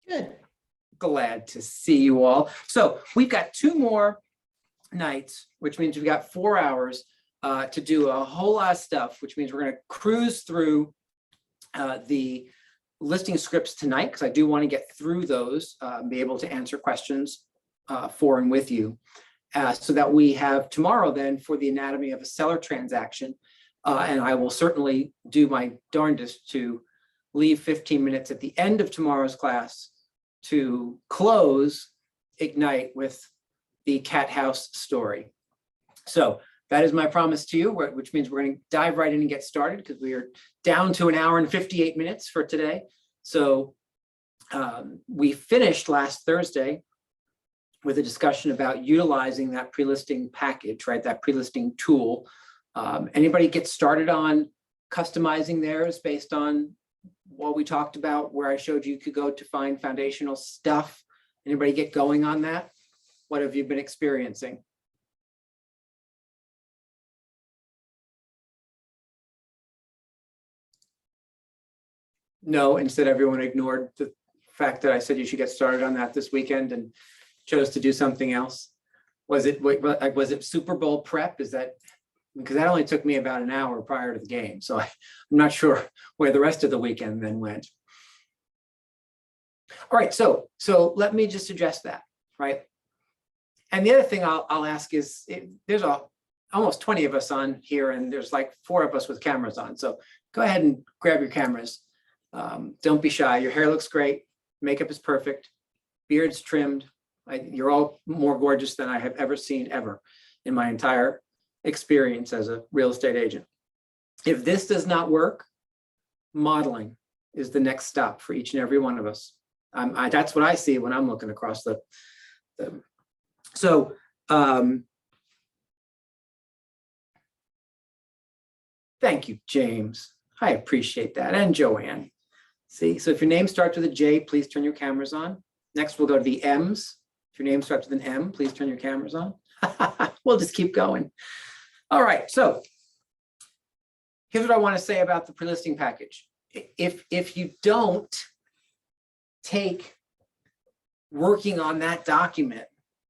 Good. Glad to see you all. So we've got 2 more nights, which means we've got 4 hours to do a whole lot of stuff, which means we're going to cruise through the listing scripts tonight, because I do want to get through those, be able to answer questions for and with you, so that we have tomorrow then for the anatomy of a seller transaction. And I will certainly do my darndest to leave 15 minutes at the end of tomorrow's class to close Ignite with the cat house story. So that is my promise to you, which means we're going to dive right in and get started, because we are down to 1 hour and 58 minutes for today. So we finished last Thursday with a discussion about utilizing that pre-listing package, right? That pre-listing tool. Anybody get started on customizing theirs based on what we talked about, where I showed you could go to find foundational stuff? Anybody get going on that? What have you been experiencing? No, instead everyone ignored the fact that I said you should get started on that this weekend and chose to do something else. Was it Super Bowl prep? Is that, because that only took me about an hour prior to the game. So I'm not sure where the rest of the weekend then went. All right, so let me just suggest that, right? And the other thing I'll ask is, there's almost 20 of us on here, and there's like 4 of us with cameras on. So go ahead and grab your cameras. Don't be shy. Your hair looks great. Makeup is perfect. Beard's trimmed. You're all more gorgeous than I have ever seen ever in my entire experience as a real estate agent. If this does not work, modeling is the next stop for each and every one of us. That's what I see when I'm looking across the so thank you, James. I appreciate that. And Joanne. See, so if your name starts with a J, please turn your cameras on. Next, we'll go to the M's. If your name starts with an M, please turn your cameras on. We'll just keep going. All right, so here's what I want to say about the pre-listing package. If you don't take working on that document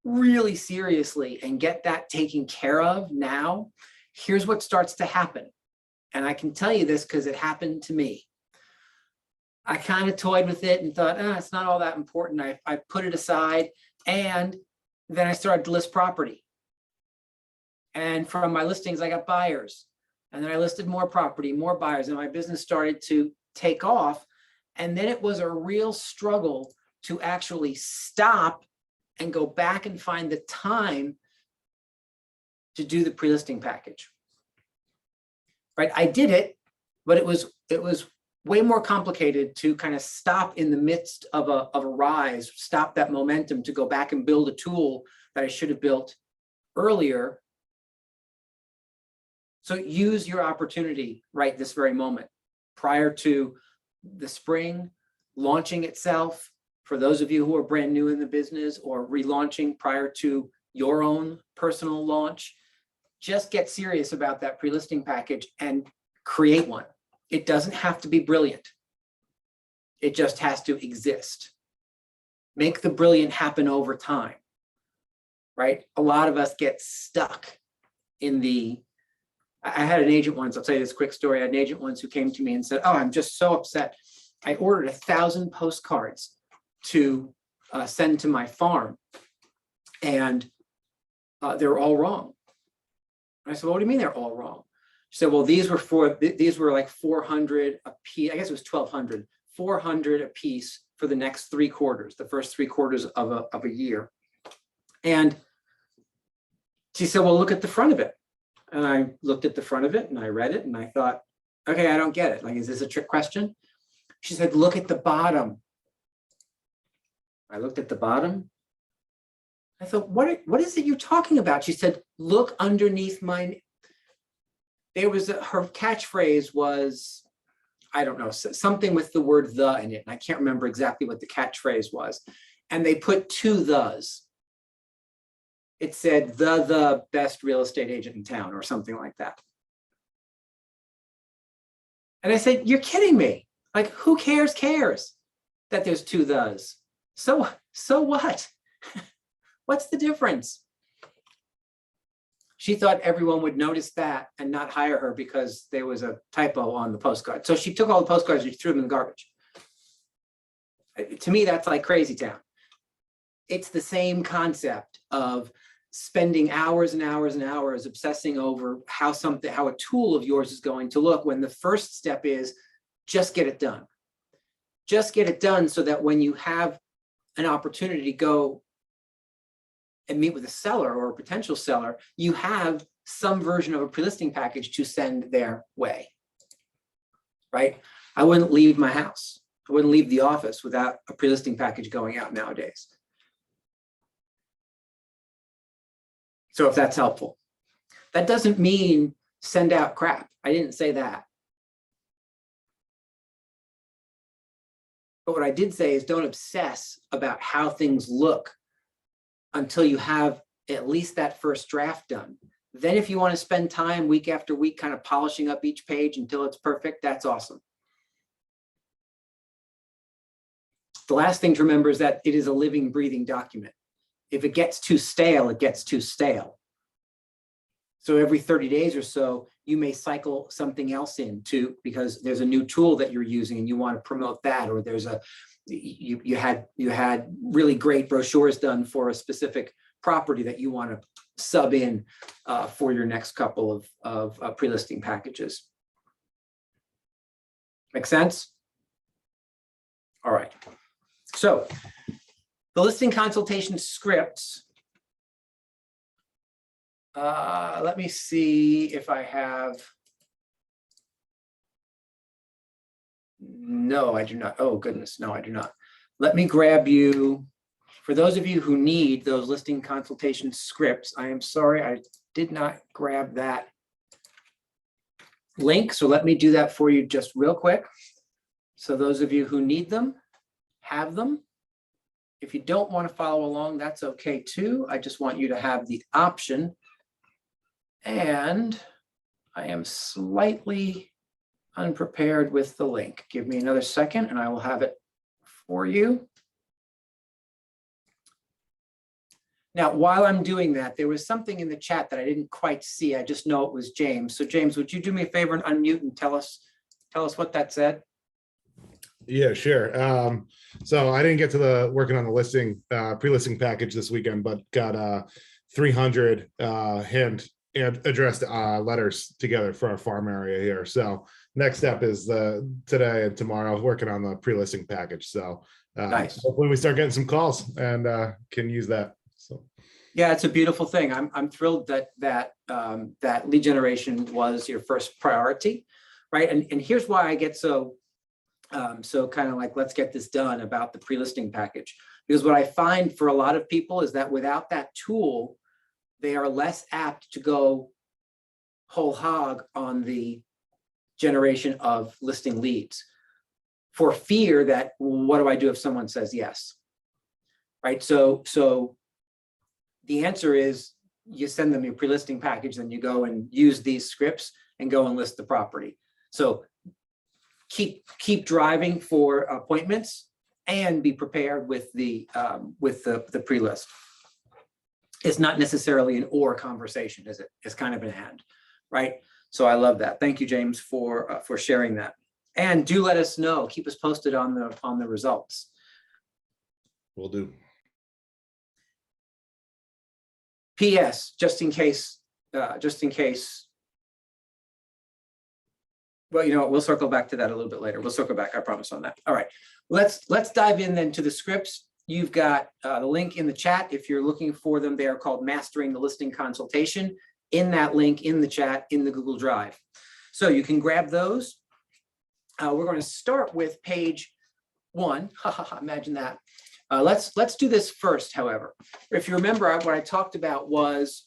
really seriously and get that taken care of now, here's what starts to happen. And I can tell you this because it happened to me. I kind of toyed with it and thought, it's not all that important. I put it aside, and then I started to list property. And from my listings, I got buyers. And then I listed more property, more buyers, and my business started to take off. And then it was a real struggle to actually stop and go back and find the time to do the pre-listing package. Right? I did it, but it was way more complicated to kind of stop in the midst of a rise, stop that momentum to go back and build a tool that I should have built earlier. So use your opportunity right this very moment, prior to the spring launching itself. For those of you who are brand new in the business or relaunching prior to your own personal launch, just get serious about that pre-listing package and create one. It doesn't have to be brilliant. It just has to exist. Make the brilliant happen over time, right? A lot of us get stuck in the, I had an agent once, I'll tell you this quick story. I had an agent once who came to me and said, I'm just so upset. I ordered 1,000 postcards to send to my farm, and they're all wrong. I said, well, what do you mean they're all wrong? She said, well, these were like 400 a piece. I guess it was 1,200, 400 a piece for the next 3 quarters, the first 3 quarters of a year. And she said, well, look at the front of it. And I looked at the front of it and I read it and I thought, okay, I don't get it. Like, is this a trick question? She said, look at the bottom. I looked at the bottom. I thought, what is it you're talking about? She said, look underneath mine. There was her catchphrase was, I don't know, something with the word the in it. And I can't remember exactly what the catchphrase was. And they put 2 thes. It said, the best real estate agent in town, or something like that. And I said, you're kidding me. Like, who cares that there's 2 thes? So what? What's the difference? She thought everyone would notice that and not hire her because there was a typo on the postcard. So she took all the postcards and she threw them in the garbage. To me, that's like crazy town. It's the same concept of spending hours and hours and hours obsessing over how a tool of yours is going to look, when the first step is just get it done. Just get it done so that when you have an opportunity to go and meet with a seller or a potential seller, you have some version of a pre-listing package to send their way, right? I wouldn't leave my house. I wouldn't leave the office without a pre-listing package going out nowadays. So if that's helpful. That doesn't mean send out crap. I didn't say that. But what I did say is don't obsess about how things look until you have at least that first draft done. Then if you want to spend time week after week kind of polishing up each page until it's perfect, that's awesome. The last thing to remember is that it is a living, breathing document. If it gets too stale, it gets too stale. So every 30 days or so, you may cycle something else in too, because there's a new tool that you're using and you want to promote that, or there's you had really great brochures done for a specific property that you want to sub in for your next couple of pre-listing packages. Make sense? All right. So the listing consultation scripts. Let me see if I have. No, I do not. Oh, goodness. No, I do not. Let me grab you. For those of you who need those listing consultation scripts, I am sorry, I did not grab that link. So let me do that for you just real quick. So those of you who need them, have them. If you don't want to follow along, that's okay too. I just want you to have the option. And I am slightly unprepared with the link. Give me another second and I will have it for you. Now, while I'm doing that, there was something in the chat that I didn't quite see. I just know it was James. So James, would you do me a favor and unmute and tell us what that said? Yeah, sure. So I didn't get to the working on the listing, pre-listing package this weekend, but got 300 hand and addressed letters together for our farm area here. So next step is today and tomorrow working on the pre-listing package. So nice. Hopefully we start getting some calls and can use that. So yeah, it's a beautiful thing. I'm thrilled that lead generation was your first priority, right? And here's why I get so kind of like, let's get this done about the pre-listing package. Because what I find for a lot of people is that without that tool, they are less apt to go whole hog on the generation of listing leads for fear that, well, what do I do if someone says yes, right? So the answer is you send them your pre-listing package, then you go and use these scripts and go and list the property. So keep driving for appointments and be prepared with the pre-list. It's not necessarily an or conversation, is it? It's kind of an and, right? So I love that. Thank you, James, for sharing that. And do let us know. Keep us posted on the results. Will do. P.S. Just in case. Well, you know what? We'll circle back to that a little bit later. We'll circle back. I promise on that. All right. Let's dive in then to the scripts. You've got the link in the chat. If you're looking for them, they are called Mastering the Listing Consultation. In that link in the chat in the Google Drive. So you can grab those. We're going to start with page 1. Imagine that. Let's do this first, however. If you remember, what I talked about was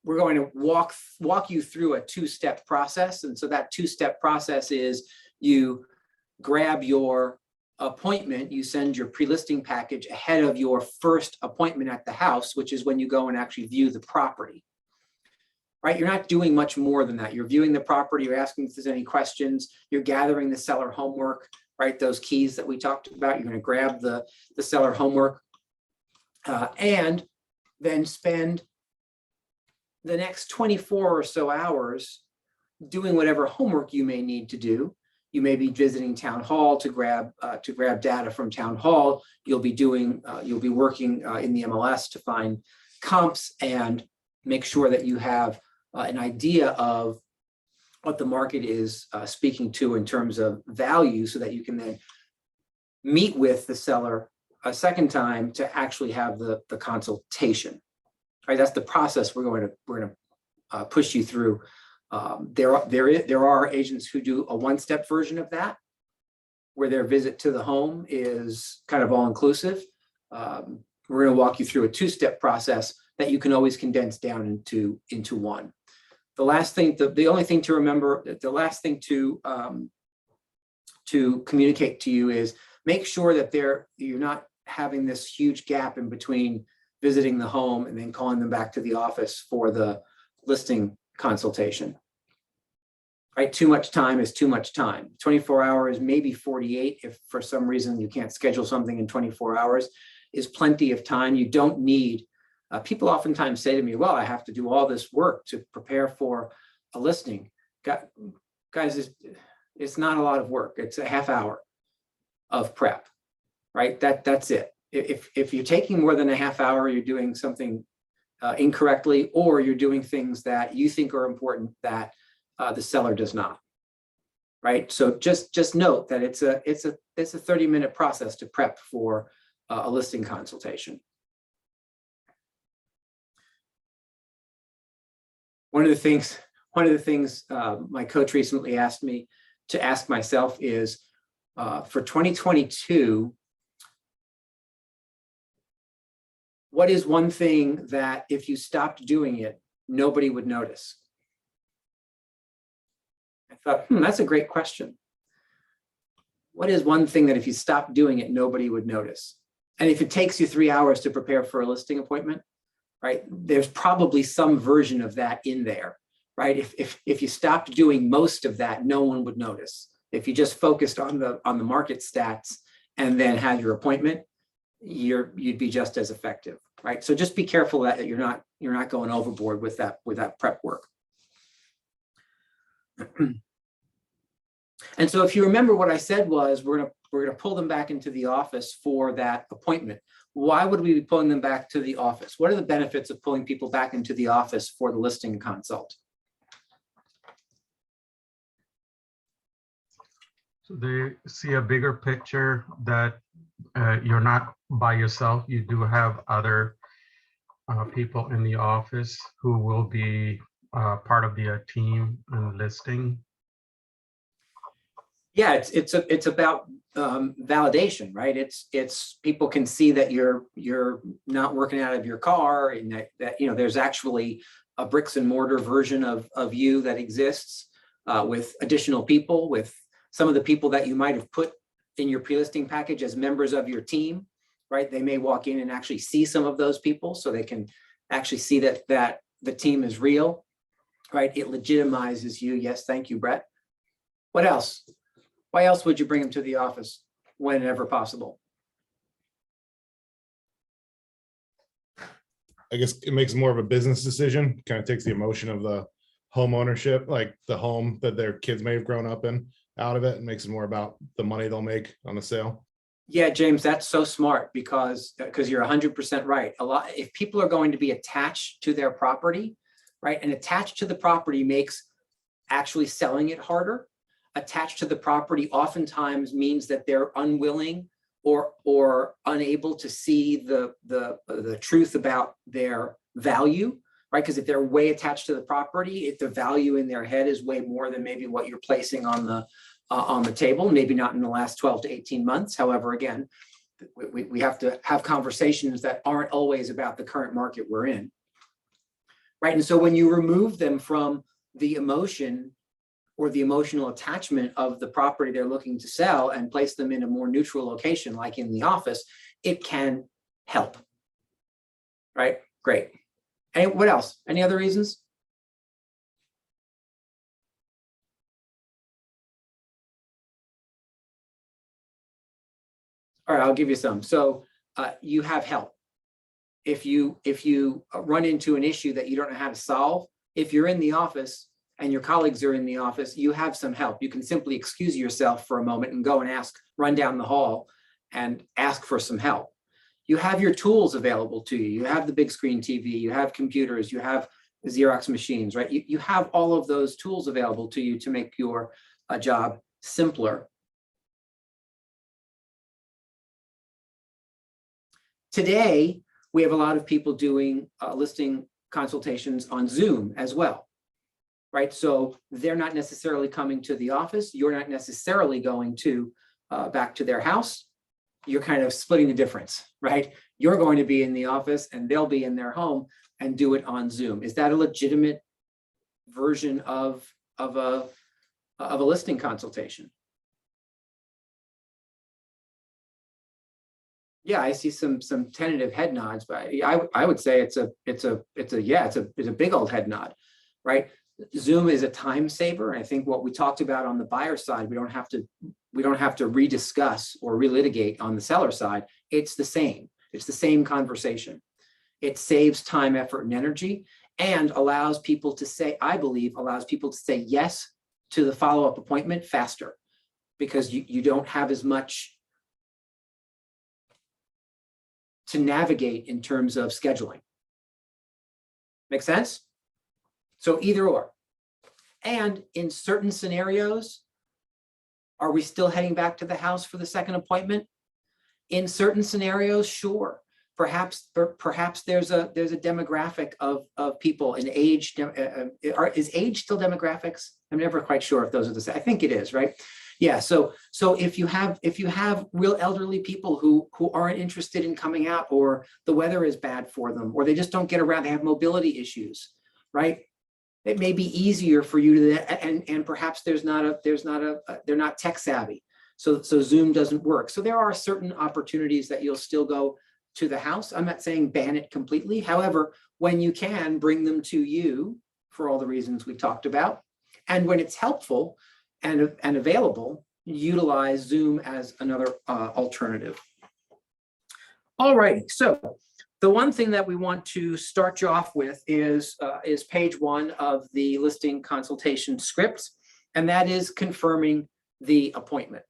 we're going to walk you through a 2-step process. And so that 2-step process is you grab your appointment, you send your pre-listing package ahead of your first appointment at the house, which is when you go and actually view the property. Right? You're not doing much more than that. You're viewing the property, you're asking if there's any questions, you're gathering the seller homework, right? Those keys that we talked about. You're going to grab the seller homework and then spend the next 24 or so hours doing whatever homework you may need to do. You may be visiting town hall to grab data from town hall. You'll be working in the MLS to find comps and make sure that you have an idea of what the market is speaking to in terms of value, so that you can then meet with the seller a second time to actually have the consultation. Right, that's the process we're going to push you through. There are agents who do a one-step version of that, where their visit to the home is kind of all-inclusive. We're going to walk you through a two-step process that you can always condense down into one. The last thing, the only thing to remember, the last thing to communicate to you is make sure that you're not having this huge gap in between visiting the home and then calling them back to the office for the listing consultation. Right? Too much time is too much time. 24 hours, maybe 48, if for some reason you can't schedule something in 24 hours, is plenty of time. You don't need, people oftentimes say to me, well, I have to do all this work to prepare for a listing. Guys, it's not a lot of work. It's a half hour of prep, right? That's it. If you're taking more than a half hour, you're doing something incorrectly, or you're doing things that you think are important that the seller does not, right? So just note that it's a 30-minute process to prep for a listing consultation. One of the things my coach recently asked me to ask myself is, for 2022, what is one thing that if you stopped doing it, nobody would notice? I thought, that's a great question. What is one thing that if you stopped doing it, nobody would notice? And if it takes you 3 hours to prepare for a listing appointment, right, there's probably some version of that in there, right? If you stopped doing most of that, no one would notice. If you just focused on the market stats and then had your appointment, you'd be just as effective, right? So just be careful that you're not going overboard with that prep work. And so if you remember, what I said was we're gonna pull them back into the office for that appointment. Why would we be pulling them back to the office? What are the benefits of pulling people back into the office for the listing consult? So they see a bigger picture that you're not by yourself. You do have other people in the office who will be part of the team and listing. Yeah, it's about validation, right? It's people can see that you're not working out of your car, and that there's actually a bricks and mortar version of you that exists with additional people, with some of the people that you might have put in your pre-listing package as members of your team, right? They may walk in and actually see some of those people, so they can actually see that the team is real, right? It legitimizes you. Yes, thank you, Brett. What else? Why else would you bring them to the office whenever possible? I guess it makes more of a business decision, kind of takes the emotion of the home ownership, like the home that their kids may have grown up in, out of it, and makes it more about the money they'll make on the sale. Yeah, James, that's so smart, because you're 100% right. If people are going to be attached to their property, right, and attached to the property makes actually selling it harder. Attached to the property oftentimes means that they're unwilling or unable to see the truth about their value, right? Because if they're way attached to the property, if the value in their head is way more than maybe what you're placing on the table, maybe not in the last 12 to 18 months. However, again, we have to have conversations that aren't always about the current market we're in, right? And so when you remove them from the emotion or the emotional attachment of the property they're looking to sell and place them in a more neutral location, like in the office, it can help, right? Great. And what else? Any other reasons? All right, I'll give you some. So you have help. If you run into an issue that you don't know how to solve, if you're in the office and your colleagues are in the office, you have some help. You can simply excuse yourself for a moment and go and run down the hall and ask for some help. You have your tools available to you. You have the big screen TV, you have computers, you have Xerox machines, right? You have all of those tools available to you to make your job simpler. Today, we have a lot of people doing listing consultations on Zoom as well, right? So they're not necessarily coming to the office. You're not necessarily going to back to their house. You're kind of splitting the difference, right? You're going to be in the office and they'll be in their home and do it on Zoom. Is that a legitimate version of a listing consultation? Yeah, I see some tentative head nods, but I would say it's a big old head nod, right? Zoom is a time saver. I think what we talked about on the buyer side, we don't have to rediscuss or relitigate on the seller side. It's the same. It's the same conversation. It saves time, effort, and energy, and allows people to say, I believe, allows people to say yes to the follow-up appointment faster, because you don't have as much to navigate in terms of scheduling. Make sense? So either or. And in certain scenarios, are we still heading back to the house for the second appointment? In certain scenarios, sure. Perhaps there's a demographic of people, an age. Is age still demographics? I'm never quite sure if those are the same. I think it is, right? Yeah. So if you have real elderly people who aren't interested in coming out, or the weather is bad for them, or they just don't get around, they have mobility issues, right? It may be easier for you to, and perhaps they're not tech savvy. So Zoom doesn't work. So there are certain opportunities that you'll still go to the house. I'm not saying ban it completely. However, when you can, bring them to you for all the reasons we talked about. And when it's helpful and available, utilize Zoom as another alternative. All right, so the one thing that we want to start you off with is page 1 of the listing consultation script, and that is confirming the appointment.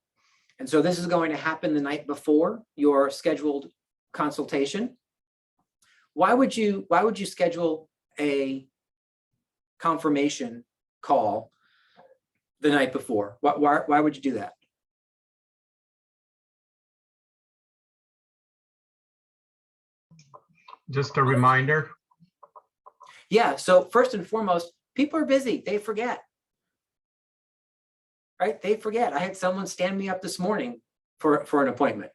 And so this is going to happen the night before your scheduled consultation. Why would you schedule a confirmation call the night before? Why would you do that? Just a reminder. Yeah, so first and foremost, people are busy, they forget. Right? They forget. I had someone stand me up this morning for an appointment.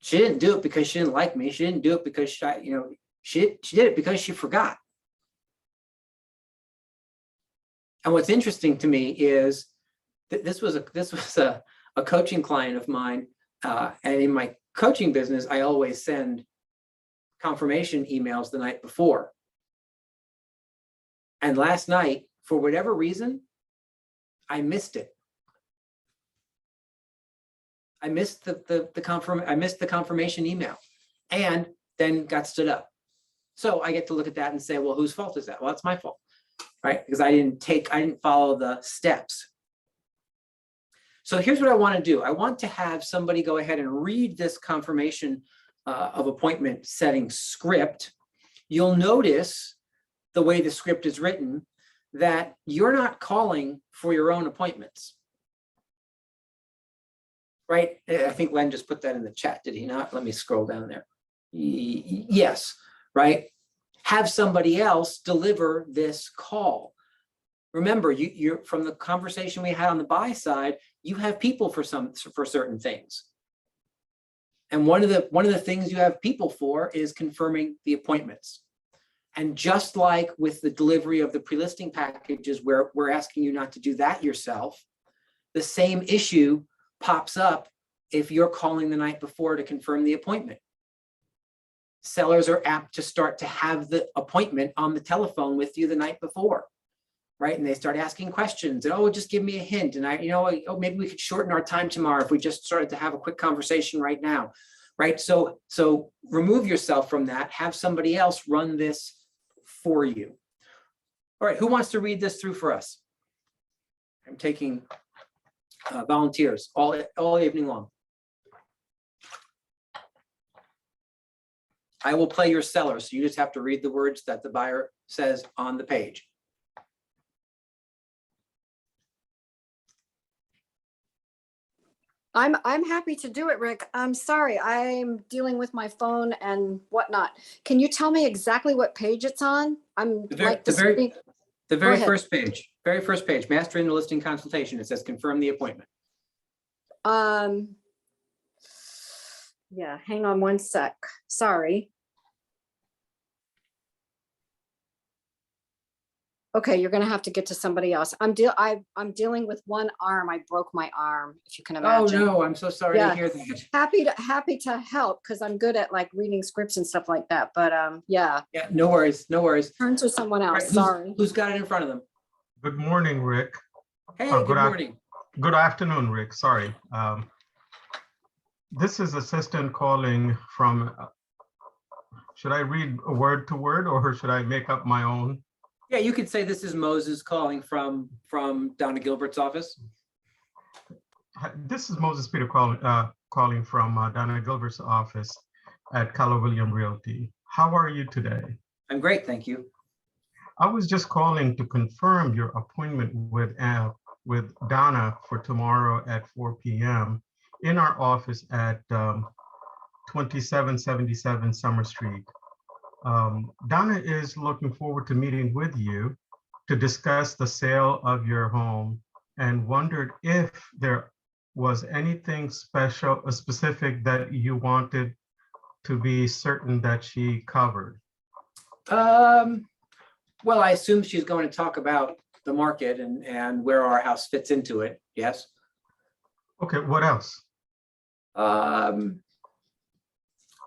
She didn't do it because she didn't like me. She didn't do it because she did it because she forgot. And what's interesting to me is that this was a coaching client of mine, and in my coaching business, I always send confirmation emails the night before. And last night, for whatever reason, I missed it. I missed the confirmation email, and then got stood up. So I get to look at that and say, well, whose fault is that? Well, it's my fault, right? Because I didn't follow the steps. So here's what I want to do. I want to have somebody go ahead and read this confirmation of appointment setting script. You'll notice the way the script is written that you're not calling for your own appointments. Right? I think Len just put that in the chat, did he not? Let me scroll down there. Yes, right? Have somebody else deliver this call. Remember, you're from the conversation we had on the buy side, you have people for certain things. And one of the things you have people for is confirming the appointments. And just like with the delivery of the pre-listing packages, where we're asking you not to do that yourself, the same issue pops up if you're calling the night before to confirm the appointment. Sellers are apt to start to have the appointment on the telephone with you the night before. right? And they start asking questions and, oh, just give me a hint. And oh, maybe we could shorten our time tomorrow if we just started to have a quick conversation right now, right? So remove yourself from that, have somebody else run this for you. All right, who wants to read this through for us? I'm taking volunteers all evening long. I will play your seller, so you just have to read the words that the buyer says on the page. I'm happy to do it, Rick. I'm sorry, I'm dealing with my phone and whatnot. Can you tell me exactly what page it's on? I'm like The very ahead. first page, mastering the listing consultation. It says confirm the appointment. Yeah, hang on one sec. Sorry. Okay, you're gonna have to get to somebody else. I'm dealing with one arm. I broke my arm, if you can Oh, imagine. no, I'm so sorry Yeah. to hear that. Happy to help because I'm good at like reading scripts and stuff like that. But yeah, Yeah, no worries, no worries. turn to someone All right, else. Sorry. who's got it in front of them? Good morning, Rick. Hey, Oh, good morning. Good afternoon, Rick. Sorry. This is assistant calling from, should I read word to word or should I make up my own? Yeah, you could say this is Moses calling from Donna Gilbert's office. This is Moses Peter calling from Donna Gilbert's office at Keller Williams Realty. How are you today? I'm great, thank you. I was just calling to confirm your appointment with Donna for tomorrow at 4 p.m. in our office at 2777 Summer Street. Donna is looking forward to meeting with you to discuss the sale of your home and wondered if there was anything specific that you wanted to be certain that she covered. Well, I assume she's going to talk about the market and where our house fits into it. Yes. Okay, what else?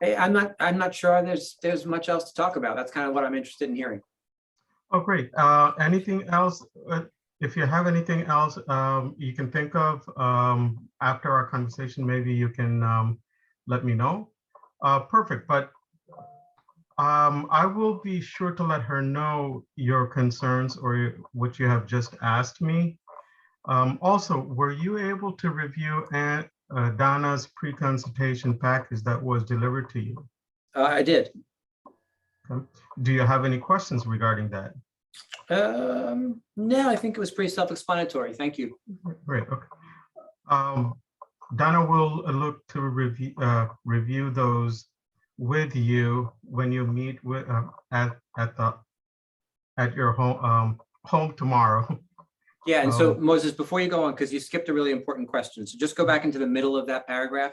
Hey, I'm not sure there's much else to talk about. That's kind of what I'm interested in hearing. Oh, great. Anything else? If you have anything else you can think of after our conversation, maybe you can let me know. Perfect. But I will be sure to let her know your concerns or what you have just asked me. Also, were you able to review Donna's pre-consultation package that was delivered to you? I did. Okay. Do you have any questions regarding that? No, I think it was pretty self-explanatory. Thank you. Great. Okay. Donna will look to review those with you when you meet with at your home tomorrow. Yeah, and so Moses, before you go on, because you skipped a really important question, so just go back into the middle of that paragraph.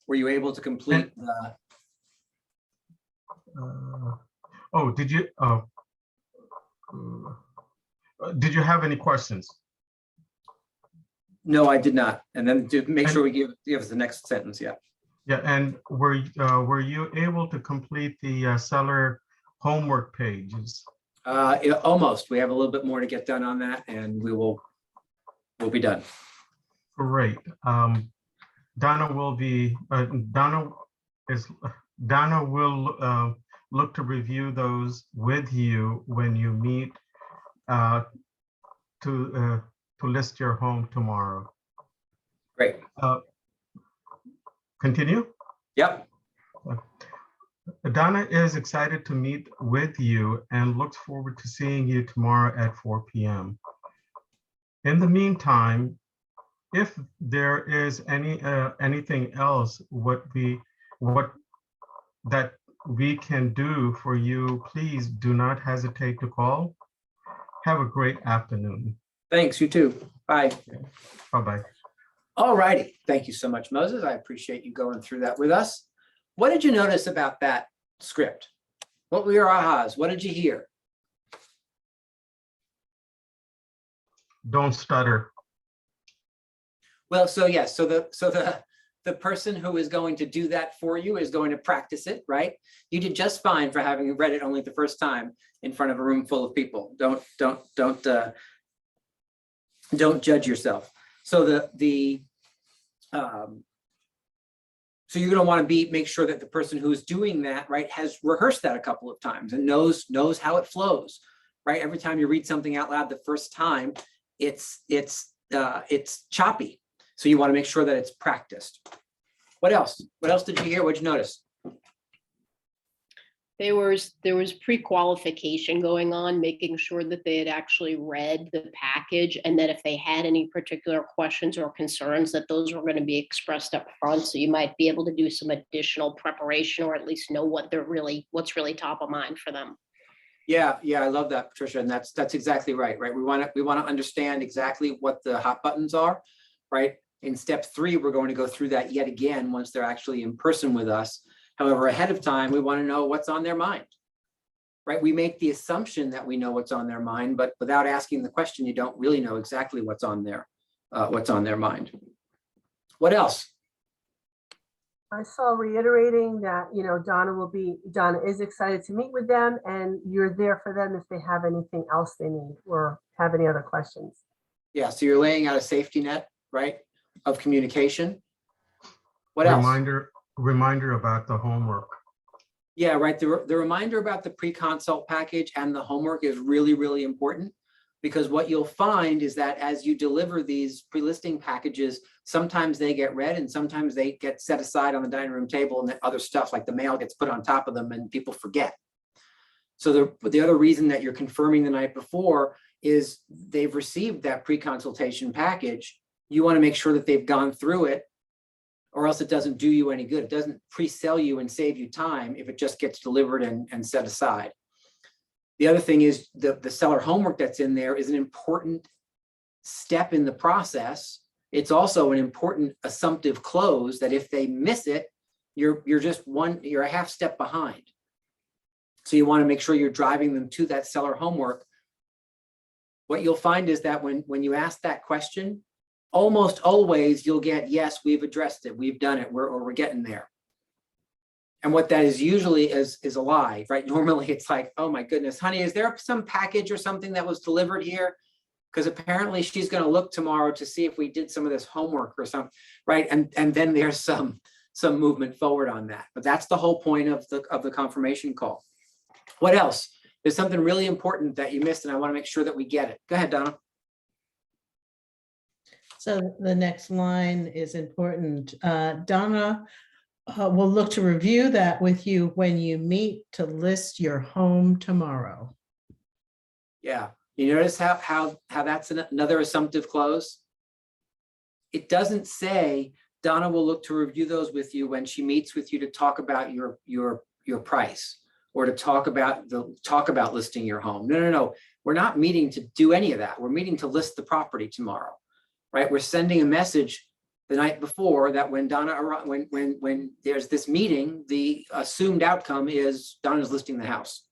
Were you able to complete the? Oh, did you have any questions? No, I did not. And then to make sure we give us the next sentence. Yeah. Yeah, and were you able to complete the seller homework pages? Almost. We have a little bit more to get done on that, and we'll be done. Great. Donna will look to review those with you when you meet to list your home tomorrow. Great. Continue. Yep. Donna is excited to meet with you and looks forward to seeing you tomorrow at 4 p.m. In the meantime, if there is anything else that we can do for you, please do not hesitate to call. Have a great afternoon. Thanks, you too. Bye. Bye-bye. All righty. Thank you so much, Moses. I appreciate you going through that with us. What did you notice about that script? What were your ahas? What did you hear? Don't stutter. Well, so yes, so the person who is going to do that for you is going to practice it, right? You did just fine for having read it only the first time in front of a room full of people. Don't Don't judge yourself. So so you're going to want to make sure that the person who's doing that, right, has rehearsed that a couple of times and knows how it flows, right? Every time you read something out loud the first time, it's choppy. So you want to make sure that it's practiced. What else? What else did you hear? What'd you notice? There was pre-qualification going on, making sure that they had actually read the package, and that if they had any particular questions or concerns, that those were going to be expressed up front. So you might be able to do some additional preparation, or at least know what's really top of mind for them. Yeah, I love that, Patricia, and that's exactly right. We want to understand exactly what the hot buttons are, right? In step 3, we're going to go through that yet again once they're actually in person with us. However, ahead of time, we want to know what's on their mind, right? We make the assumption that we know what's on their mind, but without asking the question, you don't really know exactly what's on their mind. What else? I saw reiterating that, Donna is excited to meet with them, and you're there for them if they have anything else they need or have any other questions. Yeah, so you're laying out a safety net, right, of communication. What else? Reminder about the homework. Yeah, right. The reminder about the pre-consult package and the homework is really, really important, because what you'll find is that as you deliver these pre-listing packages, sometimes they get read and sometimes they get set aside on the dining room table, and the other stuff like the mail gets put on top of them and people forget. So the other reason that you're confirming the night before is they've received that pre-consultation package. You want to make sure that they've gone through it, or else it doesn't do you any good. It doesn't pre-sell you and save you time if it just gets delivered and set aside. The other thing is the seller homework that's in there is an important step in the process. It's also an important assumptive close that if they miss it, you're a half step behind. So you want to make sure you're driving them to that seller homework. What you'll find is that when you ask that question, almost always you'll get, yes, we've addressed it, we've done it, we're getting there. And what that is usually is a lie, right? Normally it's like, oh my goodness, honey, is there some package or something that was delivered here? Because apparently she's going to look tomorrow to see if we did some of this homework or something, right? And then there's some movement forward on that. But that's the whole point of the confirmation call. What else? There's something really important that you missed, and I want to make sure that we get it. Go ahead, Donna. So the next line is important. Donna will look to review that with you when you meet to list your home tomorrow. Yeah. You notice how that's another assumptive close? It doesn't say Donna will look to review those with you when she meets with you to talk about your price, or to talk about listing your home. No. We're not meeting to do any of that. We're meeting to list the property tomorrow, right? We're sending a message the night before that when when there's this meeting, the assumed outcome is Donna's listing the house.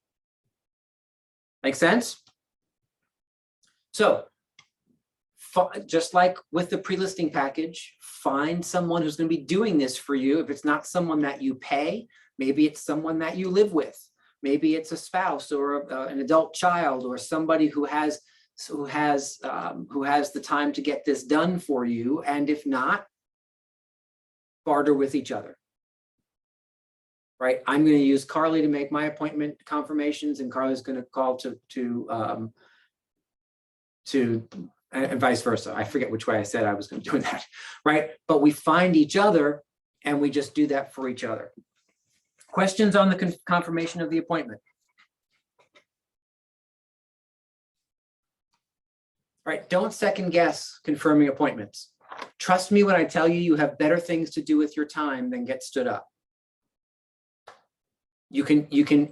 Make sense? So just like with the pre-listing package, find someone who's going to be doing this for you. If it's not someone that you pay, maybe it's someone that you live with. Maybe it's a spouse or an adult child, or somebody who has the time to get this done for you. And if not, barter with each other. Right? I'm going to use Carly to make my appointment confirmations, and Carly's going to call and vice versa. I forget which way I said I was going to do that, right? But we find each other and we just do that for each other. Questions on the confirmation of the appointment? Right, don't second guess confirming appointments. Trust me when I tell you, you have better things to do with your time than get stood up. You can,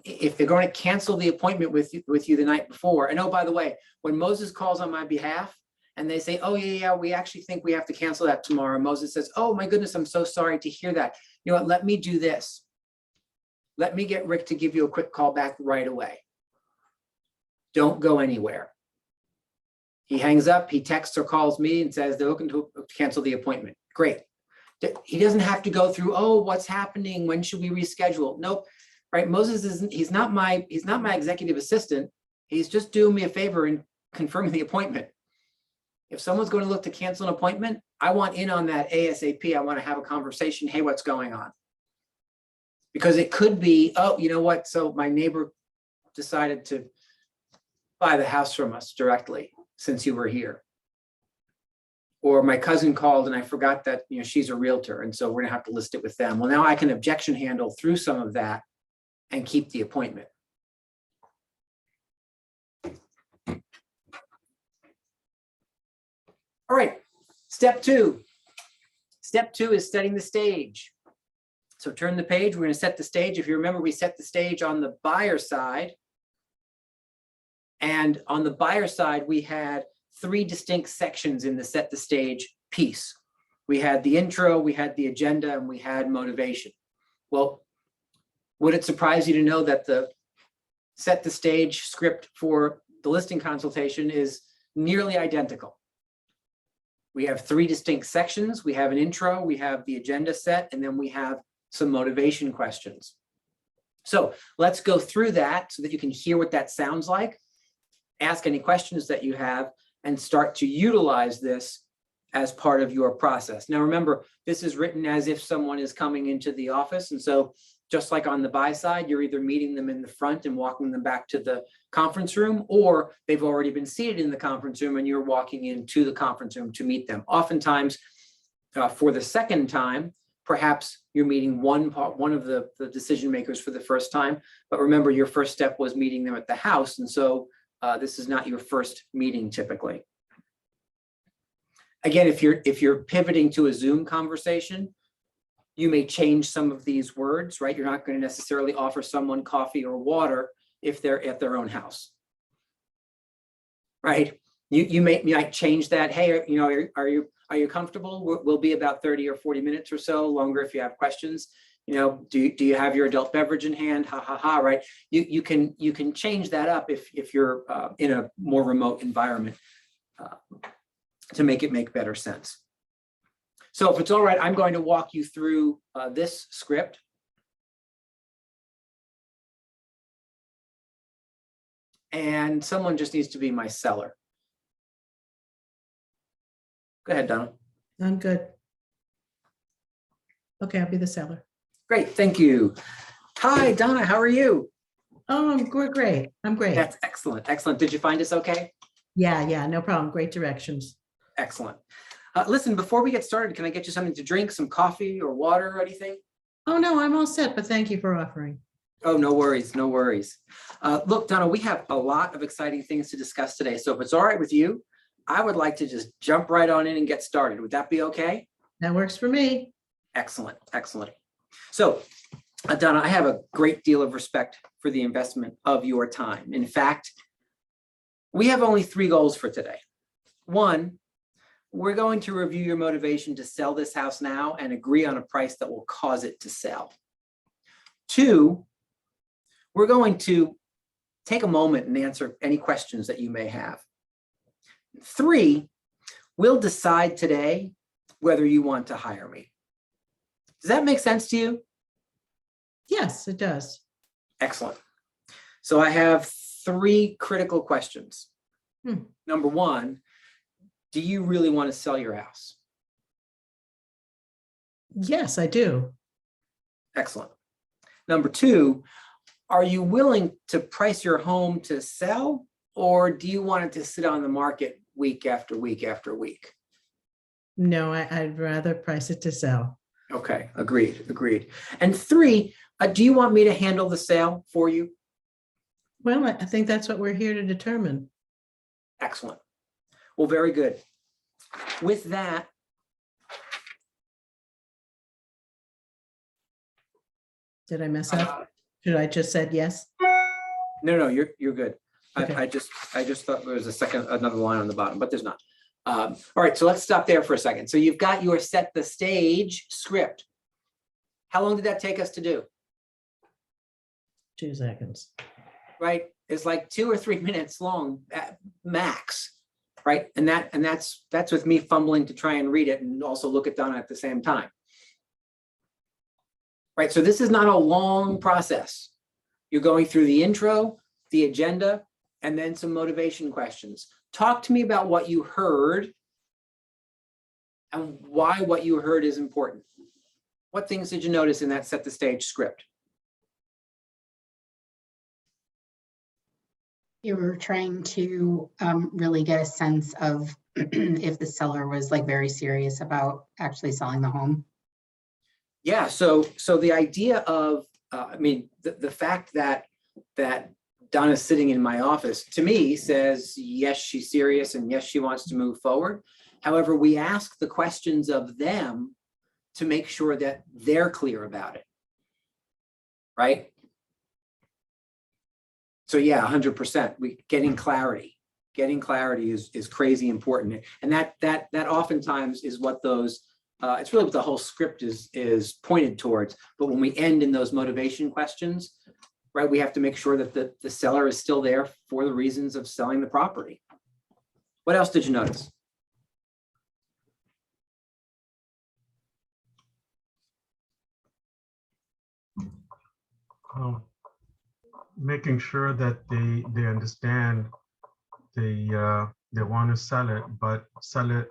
if they're going to cancel the appointment with you the night before, and oh, by the way, when Moses calls on my behalf and they say, oh yeah, we actually think we have to cancel that tomorrow, Moses says, oh my goodness, I'm so sorry to hear that. You know what, let me do this. Let me get Rick to give you a quick call back right away. Don't go anywhere. He hangs up, he texts or calls me and says they're looking to cancel the appointment. Great. He doesn't have to go through, oh, what's happening? When should we reschedule? Nope. Right. Moses isn't, he's not my executive assistant. He's just doing me a favor and confirming the appointment. If someone's going to look to cancel an appointment, I want in on that ASAP. I want to have a conversation. Hey, what's going on? Because it could be, oh, you know what? So my neighbor decided to buy the house from us directly since you were here. Or my cousin called and I forgot that, you know, she's a realtor. And so we're gonna have to list it with them. Well, now I can objection handle through some of that and keep the appointment. All right, step two. Step two is setting the stage. So turn the page, we're going to set the stage. If you remember, we set the stage on the buyer side. And on the buyer side, we had 3 distinct sections in the set the stage piece. We had the intro, we had the agenda, and we had motivation. Well, would it surprise you to know that the set the stage script for the listing consultation is nearly identical? We have 3 distinct sections. We have an intro, we have the agenda set, and then we have some motivation questions. So let's go through that so that you can hear what that sounds like, ask any questions that you have, and start to utilize this as part of your process. Now, remember, this is written as if someone is coming into the office. And so just like on the buy side, you're either meeting them in the front and walking them back to the conference room, or they've already been seated in the conference room and you're walking into the conference room to meet them. Oftentimes, for the second time, perhaps you're meeting one of the decision makers for the first time. But remember, your first step was meeting them at the house. And so this is not your first meeting typically. Again, if you're pivoting to a Zoom conversation, you may change some of these words, right? You're not going to necessarily offer someone coffee or water if they're at their own house, right? You might change that. Hey, you know, are you comfortable? We'll be about 30 or 40 minutes or so longer if you have questions. You know, do you have your adult beverage in hand? Ha ha ha, right? You can change that up if you're in a more remote environment to make it make better sense. So if it's all right, I'm going to walk you through this script. And someone just needs to be my seller. Go ahead, Donna. I'm good. Okay, I'll be the seller. Great, thank you. Hi, Donna, how are you? Oh, we're great. I'm great. That's excellent, excellent. Did you find us okay? Yeah, no problem. Great directions. Excellent. Listen, before we get started, can I get you something to drink, some coffee or water or anything? Oh, no, I'm all set, but thank you for offering. Oh, no worries, no worries. Look, Donna, we have a lot of exciting things to discuss today. So if it's all right with you, I would like to just jump right on in and get started. Would that be okay? That works for me. Excellent, excellent. So, Donna, I have a great deal of respect for the investment of your time. In fact, we have only 3 goals for today. 1, we're going to review your motivation to sell this house now and agree on a price that will cause it to sell. 2, we're going to take a moment and answer any questions that you may have. 3, we'll decide today whether you want to hire me. Does that make sense to you? Yes, it does. Excellent. So I have 3 critical questions. Number 1, do you really want to sell your house? Yes, I do. Excellent. Number 2, are you willing to price your home to sell, or do you want it to sit on the market week after week after week? No, I'd rather price it to sell. Okay, agreed, agreed. And 3, do you want me to handle the sale for you? Well, I think that's what we're here to determine. Excellent. Well, very good. With that, Did I mess up? Should I just said yes? no, you're good. Okay. I just thought there was another line on the bottom, but there's not. All right, so let's stop there for a second. So you've got your set the stage script. How long did that take us to do? 2 seconds. Right, it's like 2 or 3 minutes long at max, right? And that's with me fumbling to try and read it and also look at Donna at the same time. Right, so this is not a long process. You're going through the intro, the agenda, and then some motivation questions. Talk to me about what you heard and why what you heard is important. What things did you notice in that set the stage script? You were trying to really get a sense of if the seller was like very serious about actually selling the home. Yeah, so the idea of, I mean, the fact that Donna's sitting in my office, to me, says, yes, she's serious, and yes, she wants to move forward. However, we ask the questions of them to make sure that they're clear about it, right? So yeah, 100%, getting clarity is crazy important. And that oftentimes is what those, it's really what the whole script is pointed towards. But when we end in those motivation questions, right, we have to make sure that the seller is still there for the reasons of selling the property. What else did you notice? Making sure that they understand they want to sell it, but sell it,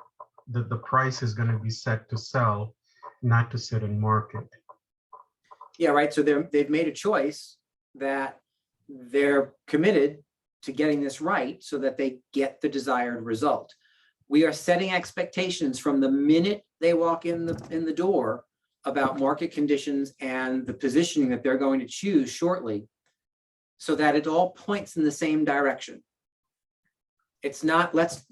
that the price is going to be set to sell, not to sit in market. Yeah, right. So they've made a choice that they're committed to getting this right so that they get the desired result. We are setting expectations from the minute they walk in the door about market conditions and the positioning that they're going to choose shortly, so that it all points in the same direction. It's not let's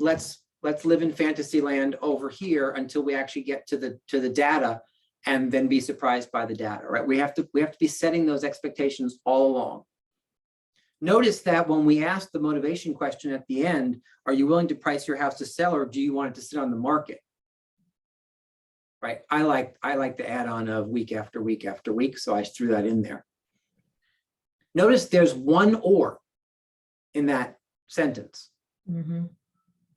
live in fantasy land over here until we actually get to the data and then be surprised by the data, right? We have to be setting those expectations all along. Notice that when we ask the motivation question at the end, are you willing to price your house to sell, or do you want it to sit on the market? Right. I like the add-on of week after week after week, so I threw that in there. Notice there's one or in that sentence. Mhm.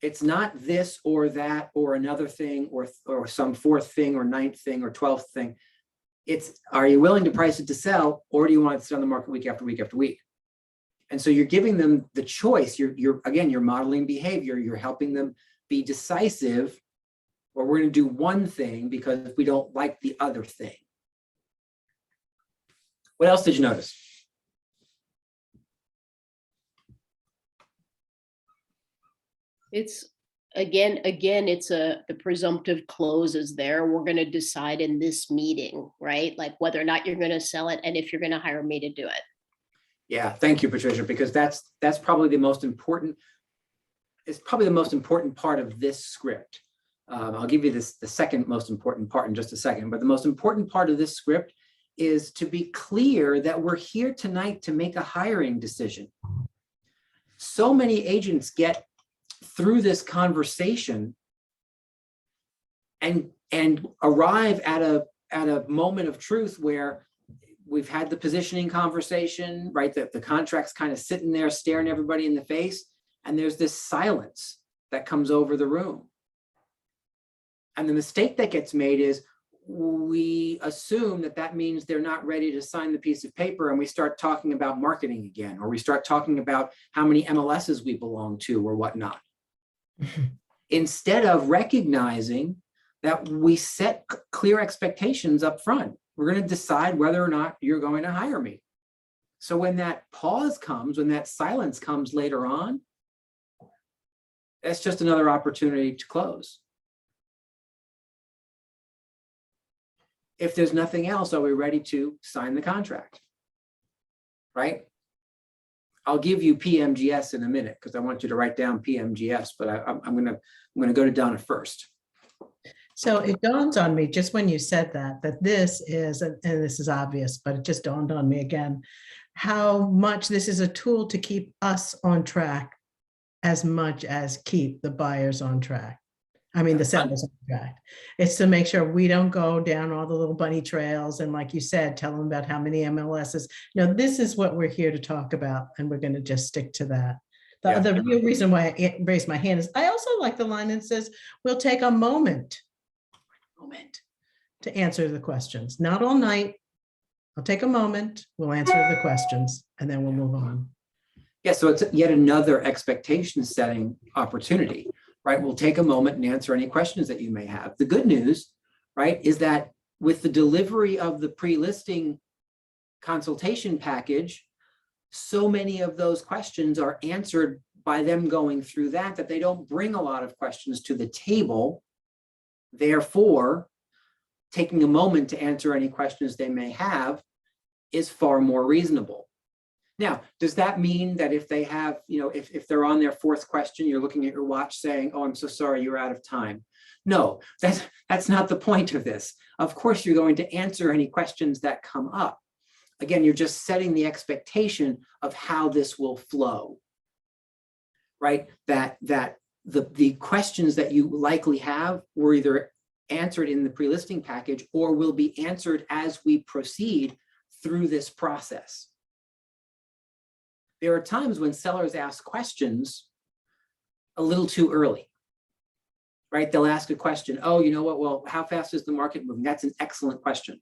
It's not this or that or another thing or some fourth thing or ninth thing or 12th thing. It's, are you willing to price it to sell, or do you want it to sit on the market week after week after week? And so you're giving them the choice. You're modeling behavior. You're helping them be decisive, or we're going to do one thing because we don't like the other thing. What else did you notice? It's again, it's the presumptive clause is there. We're going to decide in this meeting, right? Like whether or not you're going to sell it and if you're going to hire me to do it. Yeah, thank you, Patricia, because that's probably the most important. It's probably the most important part of this script. I'll give you the second most important part in just a second, but the most important part of this script is to be clear that we're here tonight to make a hiring decision. So many agents get through this conversation and arrive at a moment of truth where we've had the positioning conversation, right? That the contract's kind of sitting there staring everybody in the face, and there's this silence that comes over the room. And the mistake that gets made is we assume that means they're not ready to sign the piece of paper, and we start talking about marketing again, or we start talking about how many MLSs we belong to or whatnot. Instead of recognizing that we set clear expectations up front. We're going to decide whether or not you're going to hire me. So when that pause comes, when that silence comes later on, that's just another opportunity to close. If there's nothing else, are we ready to sign the contract? Right? I'll give you PMGS in a minute because I want you to write down PMGS, but I'm gonna go to Donna first. So it dawned on me just when you said that this is, and this is obvious, but it just dawned on me again, how much this is a tool to keep us on track as much as keep the buyers on track. I mean, the sellers on track. It's to make sure we don't go down all the little bunny trails and, like you said, tell them about how many MLSs. No, this is what we're here to talk about, and we're going to just stick to that. The real reason why I raised my hand is I also like the line that says, we'll take a moment to answer the questions. Not all night. I'll take a moment, we'll answer the questions, and then we'll move on. Yeah, so it's yet another expectation setting opportunity, right? We'll take a moment and answer any questions that you may have. The good news, right, is that with the delivery of the pre-listing consultation package, so many of those questions are answered by them going through that they don't bring a lot of questions to the table. Therefore, taking a moment to answer any questions they may have is far more reasonable. Now, does that mean that if they have, if they're on their fourth question, you're looking at your watch saying, oh, I'm so sorry, you're out of time? No, that's not the point of this. Of course, you're going to answer any questions that come up. Again, you're just setting the expectation of how this will flow, right? That the questions that you likely have were either answered in the pre-listing package or will be answered as we proceed through this process. There are times when sellers ask questions a little too early, right? They'll ask a question, oh, you know what, well, how fast is the market moving? That's an excellent question.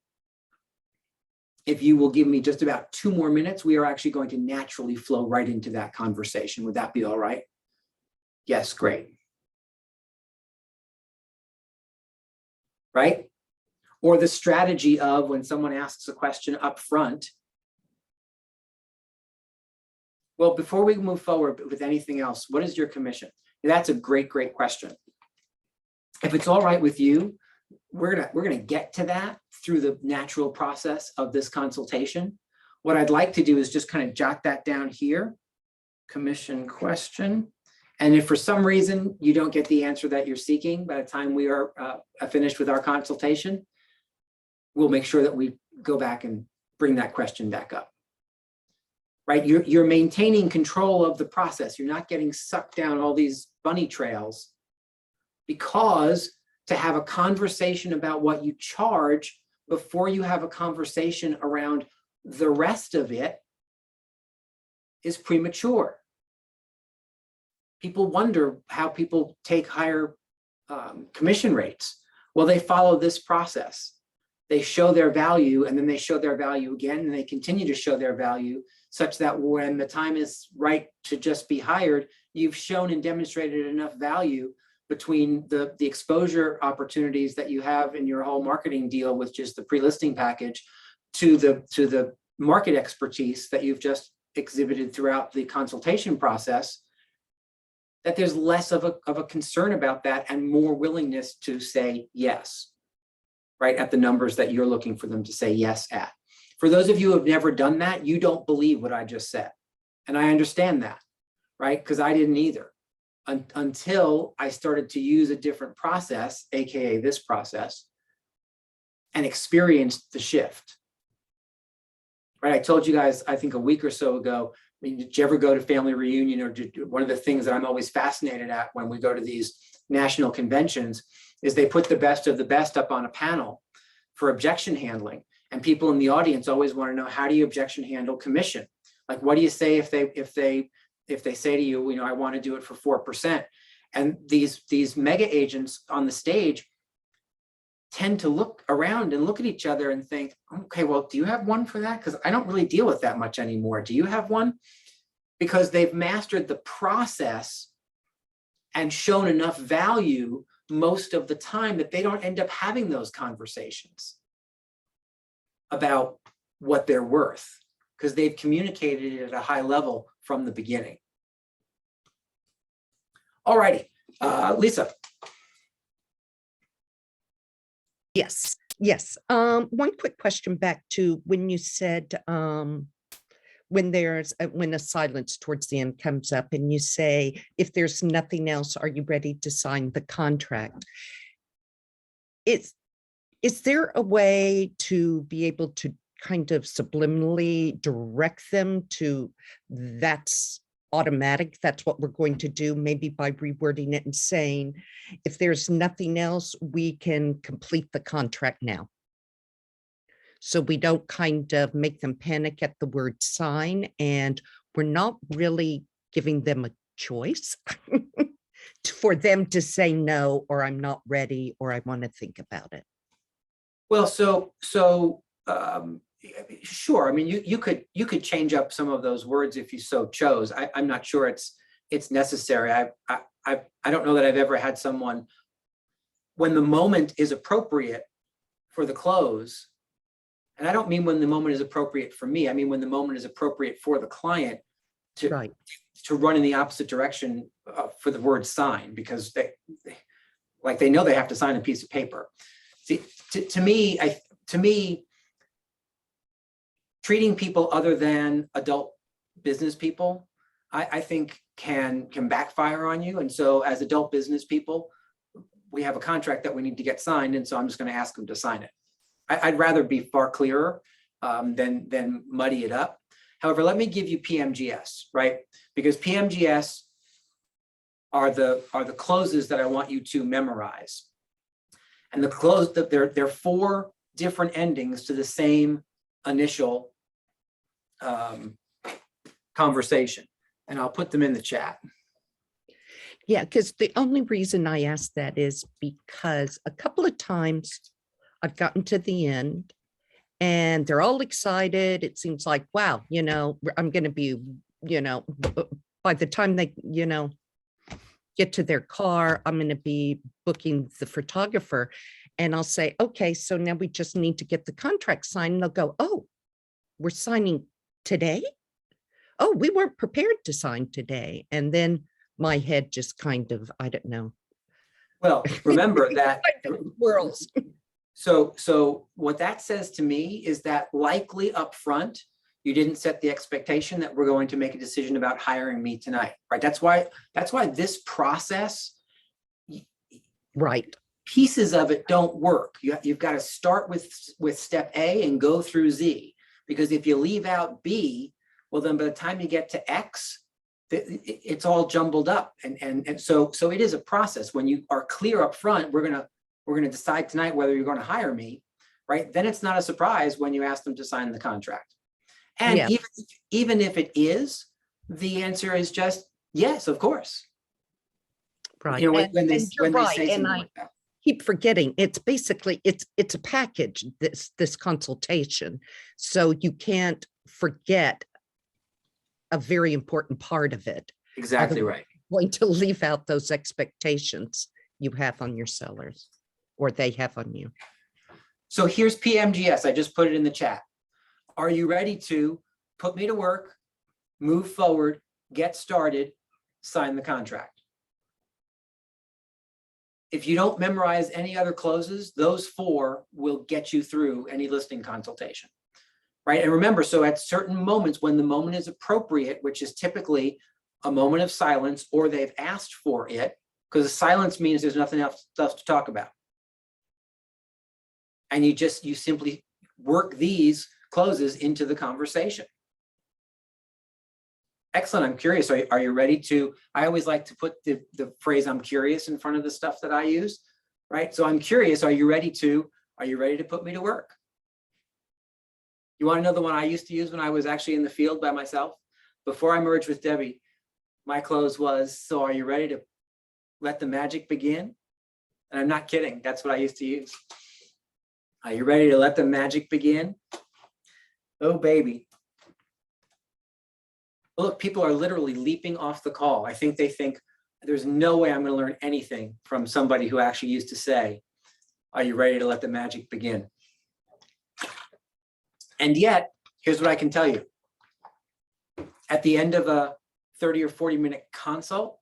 If you will give me just about 2 more minutes, we are actually going to naturally flow right into that conversation. Would that be all right? Yes, great. Right? Or the strategy of when someone asks a question up front, well, before we move forward with anything else, what is your commission? That's a great question. If it's all right with you, we're gonna get to that through the natural process of this consultation. What I'd like to do is just kind of jot that down here, commission question. And if for some reason you don't get the answer that you're seeking by the time we are finished with our consultation, we'll make sure that we go back and bring that question back up. Right? You're maintaining control of the process. You're not getting sucked down all these bunny trails, because to have a conversation about what you charge before you have a conversation around the rest of it is premature. People wonder how people take higher commission rates. Well, they follow this process. They show their value, and then they show their value again, and they continue to show their value, such that when the time is right to just be hired, you've shown and demonstrated enough value between the exposure opportunities that you have in your whole marketing deal with just the pre-listing package to the market expertise that you've just exhibited throughout the consultation process, that there's less of a concern about that and more willingness to say yes, right, at the numbers that you're looking for them to say yes at. For those of you who have never done that, you don't believe what I just said. And I understand that, right? Because I didn't either until I started to use a different process, AKA this process, and experienced the shift. Right? I told you guys, I think a week or so ago, I mean, did you ever go to family reunion, or one of the things that I'm always fascinated at when we go to these national conventions is they put the best of the best up on a panel for objection handling. And people in the audience always want to know, how do you objection handle commission? Like, what do you say if they say to you, I want to do it for 4%? And these mega agents on the stage tend to look around and look at each other and think, okay, well, do you have one for that? Because I don't really deal with that much anymore. Do you have one? Because they've mastered the process and shown enough value most of the time that they don't end up having those conversations about what they're worth, because they've communicated it at a high level from the beginning. All righty, Lisa. Yes. One quick question back to when you said when a silence towards the end comes up and you say, if there's nothing else, are you ready to sign the contract? Is there a way to be able to kind of subliminally direct them to that's automatic, that's what we're going to do, maybe by rewording it and saying, if there's nothing else, we can complete the contract now? So we don't kind of make them panic at the word sign, and we're not really giving them a choice for them to say no, or I'm not ready, or I want to think about it. Well, so Sure. I mean, you could change up some of those words if you so chose. I'm not sure it's necessary. I don't know that I've ever had someone, when the moment is appropriate for the close, and I don't mean when the moment is appropriate for me, I mean when the moment is appropriate for the client to Right. to run in the opposite direction for the word sign, because they know they have to sign a piece of paper. See, to me, treating people other than adult business people, I think can backfire on you. And so as adult business people, we have a contract that we need to get signed. And so I'm just going to ask them to sign it. I'd rather be far clearer than muddy it up. However, let me give you PMGS, right? Because PMGS are the closes that I want you to memorize. And the close, that there are 4 different endings to the same initial conversation. And I'll put them in the chat. Yeah, because the only reason I asked that is because a couple of times I've gotten to the end and they're all excited. It seems like, wow, I'm going to be, by the time they, get to their car, I'm going to be booking the photographer. And I'll say, okay, so now we just need to get the contract signed. And they'll go, oh, we're signing today? Oh, we weren't prepared to sign today. And then my head just kind of, I don't know. Well, remember that. Whirls. So what that says to me is that likely up front, you didn't set the expectation that we're going to make a decision about hiring me tonight, right? That's why this process, Right. pieces of it don't work. You've got to start with step A and go through Z, because if you leave out B, well, then by the time you get to X, it's all jumbled up. And so it is a process. When you are clear up front, we're gonna decide tonight whether you're going to hire me, right? Then it's not a surprise when you ask them to sign the contract. And Yeah. even if it is, the answer is just yes, of course. Right. When they you're right. say And something I like that. keep forgetting, it's basically, it's a package, this consultation. So you can't forget a very important part of it. Exactly Otherwise, right. you're going to leave out those expectations you have on your sellers, or they have on you. So here's PMGS. I just put it in the chat. Are you ready to put me to work, move forward, get started, sign the contract? If you don't memorize any other closes, those 4 will get you through any listing consultation, right? And remember, so at certain moments, when the moment is appropriate, which is typically a moment of silence, or they've asked for it, because silence means there's nothing else to talk about. And you simply work these closes into the conversation. Excellent. I'm curious. Are you ready to? I always like to put the phrase "I'm curious" in front of the stuff that I use, right? So I'm curious. Are you ready to put me to work? You want to know the one I used to use when I was actually in the field by myself? Before I merged with Debbie, my close was, so are you ready to let the magic begin? And I'm not kidding. That's what I used to use. Are you ready to let the magic begin? Oh, baby. Look, people are literally leaping off the call. I think they think there's no way I'm going to learn anything from somebody who actually used to say, are you ready to let the magic begin? And yet, here's what I can tell you. At the end of a 30 or 40-minute consult,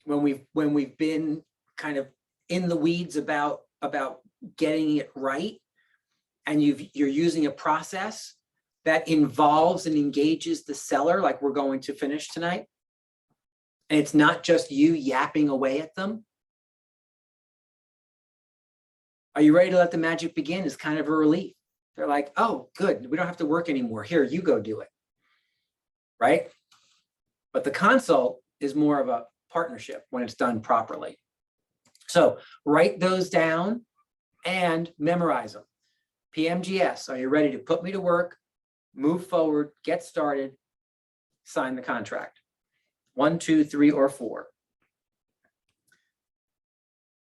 when we've been kind of in the weeds about getting it right, and you're using a process that involves and engages the seller, like we're going to finish tonight, and it's not just you yapping away at them. Are you ready to let the magic begin? Is kind of a relief. They're like, oh, good, we don't have to work anymore. Here, you go do it, right? But the consult is more of a partnership when it's done properly. So write those down and memorize them. PMGS, are you ready to put me to work, move forward, get started, sign the contract? 1, 2, 3, or 4.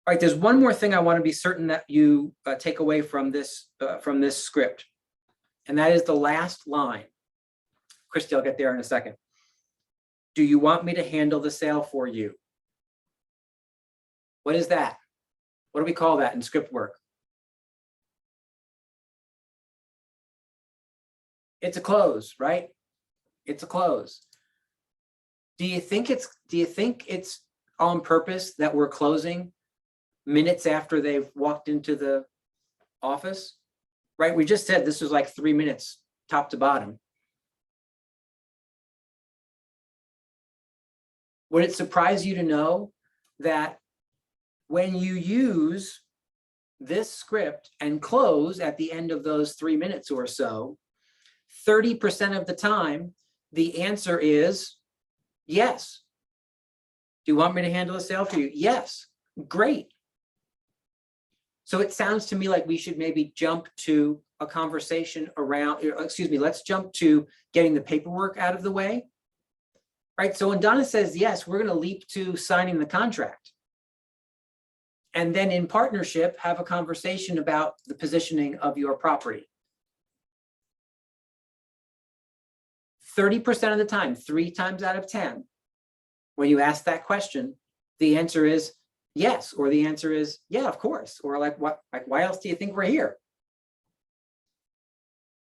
All right, there's one more thing I want to be certain that you take away from this script. And that is the last line. Christy, I'll get there in a second. Do you want me to handle the sale for you? What is that? What do we call that in script work? It's a close, right? It's a close. Do you think it's on purpose that we're closing minutes after they've walked into the office? Right? We just said this was like 3 minutes top to bottom. Would it surprise you to know that when you use this script and close at the end of those 3 minutes or so, 30% of the time, the answer is yes. Do you want me to handle a sale for you? Yes. Great. So it sounds to me like we should maybe jump to a conversation around, let's jump to getting the paperwork out of the way. Right? So when Donna says yes, we're going to leap to signing the contract. And then in partnership, have a conversation about the positioning of your property. 30% of the time, 3 times out of 10, when you ask that question, the answer is yes, or the answer is, yeah, of course. Or like, what, like, why else do you think we're here?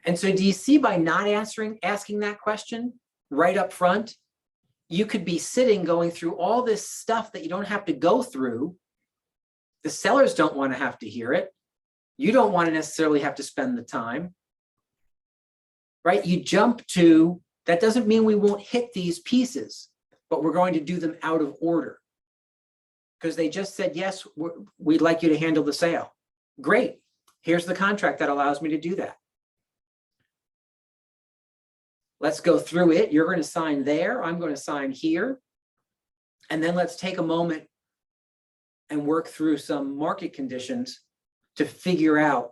And so do you see, by not asking that question right up front, you could be sitting going through all this stuff that you don't have to go through. The sellers don't want to have to hear it. You don't want to necessarily have to spend the time, right? You jump to, that doesn't mean we won't hit these pieces, but we're going to do them out of order. Because they just said, yes, we'd like you to handle the sale. Great. Here's the contract that allows me to do that. Let's go through it. You're going to sign there. I'm going to sign here. And then let's take a moment and work through some market conditions to figure out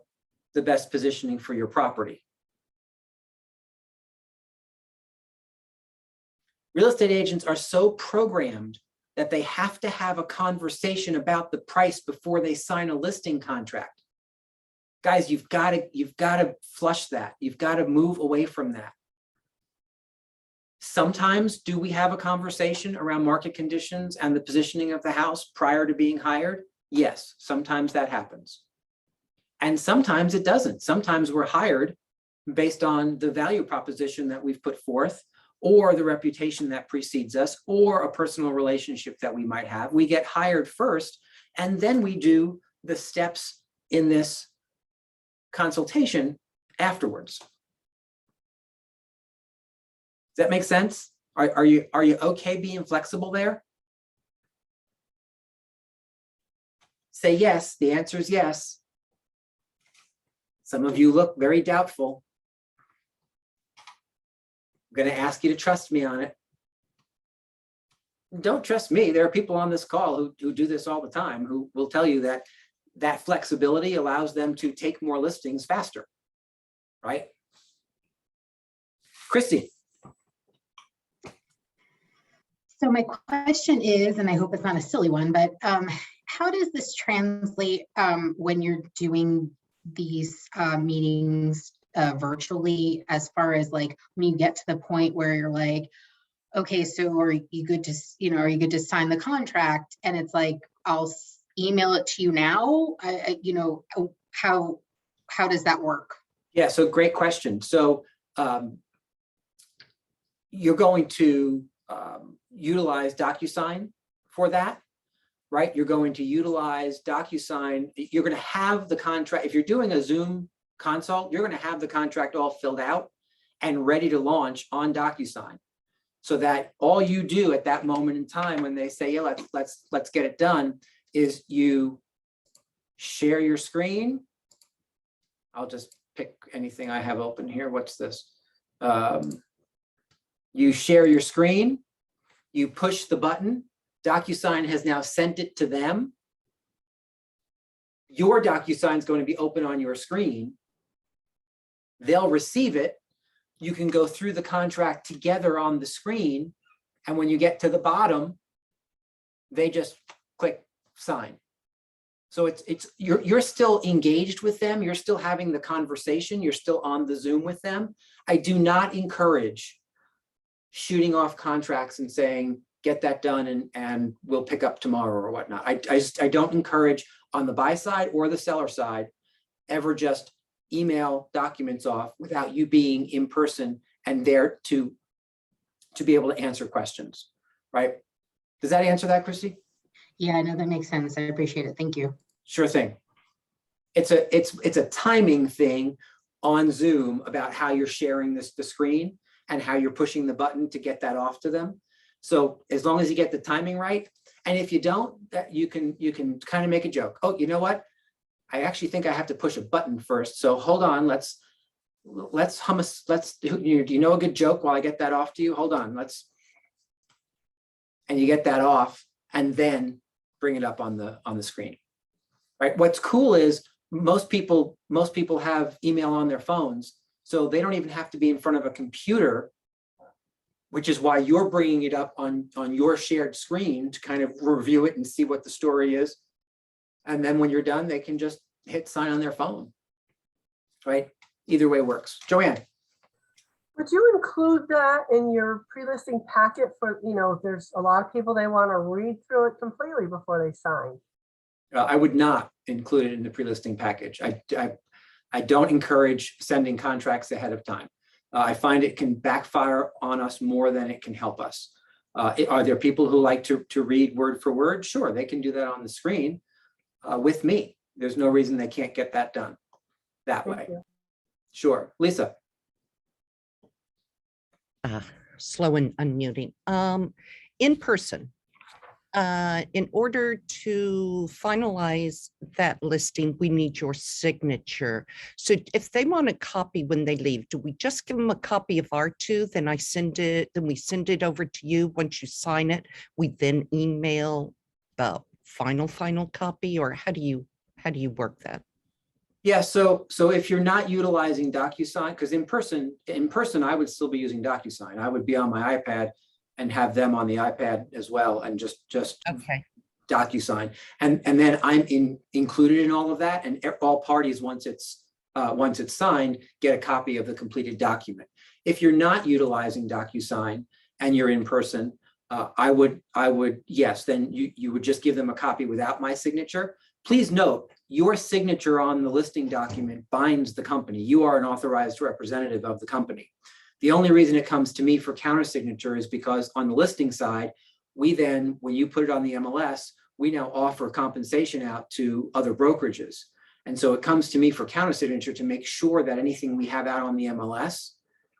the best positioning for your property. Real estate agents are so programmed that they have to have a conversation about the price before they sign a listing contract. Guys, you've got to flush that. You've got to move away from that. Sometimes do we have a conversation around market conditions and the positioning of the house prior to being hired? Yes, sometimes that happens. And sometimes it doesn't. Sometimes we're hired based on the value proposition that we've put forth, or the reputation that precedes us, or a personal relationship that we might have. We get hired first, and then we do the steps in this consultation afterwards. Does that make sense? Are you okay being flexible there? Say yes. The answer is yes. Some of you look very doubtful. I'm going to ask you to trust me on it. Don't trust me. There are people on this call who do this all the time, who will tell you that that flexibility allows them to take more listings faster, right? Christy. So my question is, and I hope it's not a silly one, but how does this translate when you're doing these meetings virtually, as far as like when you get to the point where you're like, okay, so are you good to sign the contract? And it's like, I'll email it to you now. How does that work? Yeah, so great question. So you're going to utilize DocuSign for that, right? You're going to utilize DocuSign. You're going to have the contract. If you're doing a Zoom consult, you're going to have the contract all filled out and ready to launch on DocuSign, so that all you do at that moment in time when they say, yeah, let's get it done, is you share your screen. I'll just pick anything I have open here. What's this? You share your screen, you push the button. DocuSign has now sent it to them. Your DocuSign is going to be open on your screen. They'll receive it. You can go through the contract together on the screen. And when you get to the bottom, they just click sign. So you're still engaged with them. You're still having the conversation. You're still on the Zoom with them. I do not encourage shooting off contracts and saying, get that done and we'll pick up tomorrow or whatnot. I don't encourage on the buy side or the seller side ever just email documents off without you being in person and there to be able to answer questions, right? Does that answer that, Christy? Yeah, no, that makes sense. I appreciate it. Thank you. Sure thing. It's a timing thing on Zoom about how you're sharing the screen and how you're pushing the button to get that off to them. So as long as you get the timing right, and if you don't, that you can kind of make a joke. Oh, you know what? I actually think I have to push a button first. So hold on, let's hum a, do you know a good joke while I get that off to you? Hold on, and you get that off and then bring it up on the screen, right? What's cool is most people have email on their phones, so they don't even have to be in front of a computer, which is why you're bringing it up on your shared screen to kind of review it and see what the story is. And then when you're done, they can just hit sign on their phone, right? Either way works. Joanne. Would you include that in your pre-listing packet for, if there's a lot of people, they want to read through it completely before they sign? I would not include it in the pre-listing package. I don't encourage sending contracts ahead of time. I find it can backfire on us more than it can help us. Are there people who like to read word for word? Sure, they can do that on the screen with me. There's no reason they can't get that done that way. Sure. Lisa. Slow and unmuting. In person, in order to finalize that listing, we need your signature. So if they want a copy when they leave, do we just give them a copy of our two? Then we send it over to you. Once you sign it, we then email the final copy, or how do you work that? Yeah, so if you're not utilizing DocuSign, because in person, I would still be using DocuSign. I would be on my iPad and have them on the iPad as well, and just Okay. DocuSign, and then I'm included in all of that, and all parties once it's signed get a copy of the completed document. If you're not utilizing DocuSign and you're in person, I would yes, then you would just give them a copy without my signature. Please note, your signature on the listing document binds the company. You are an authorized representative of the company. The only reason it comes to me for counter signature is because on the listing side, we then, when you put it on the MLS, we now offer compensation out to other brokerages. And so it comes to me for counter signature to make sure that anything we have out on the MLS,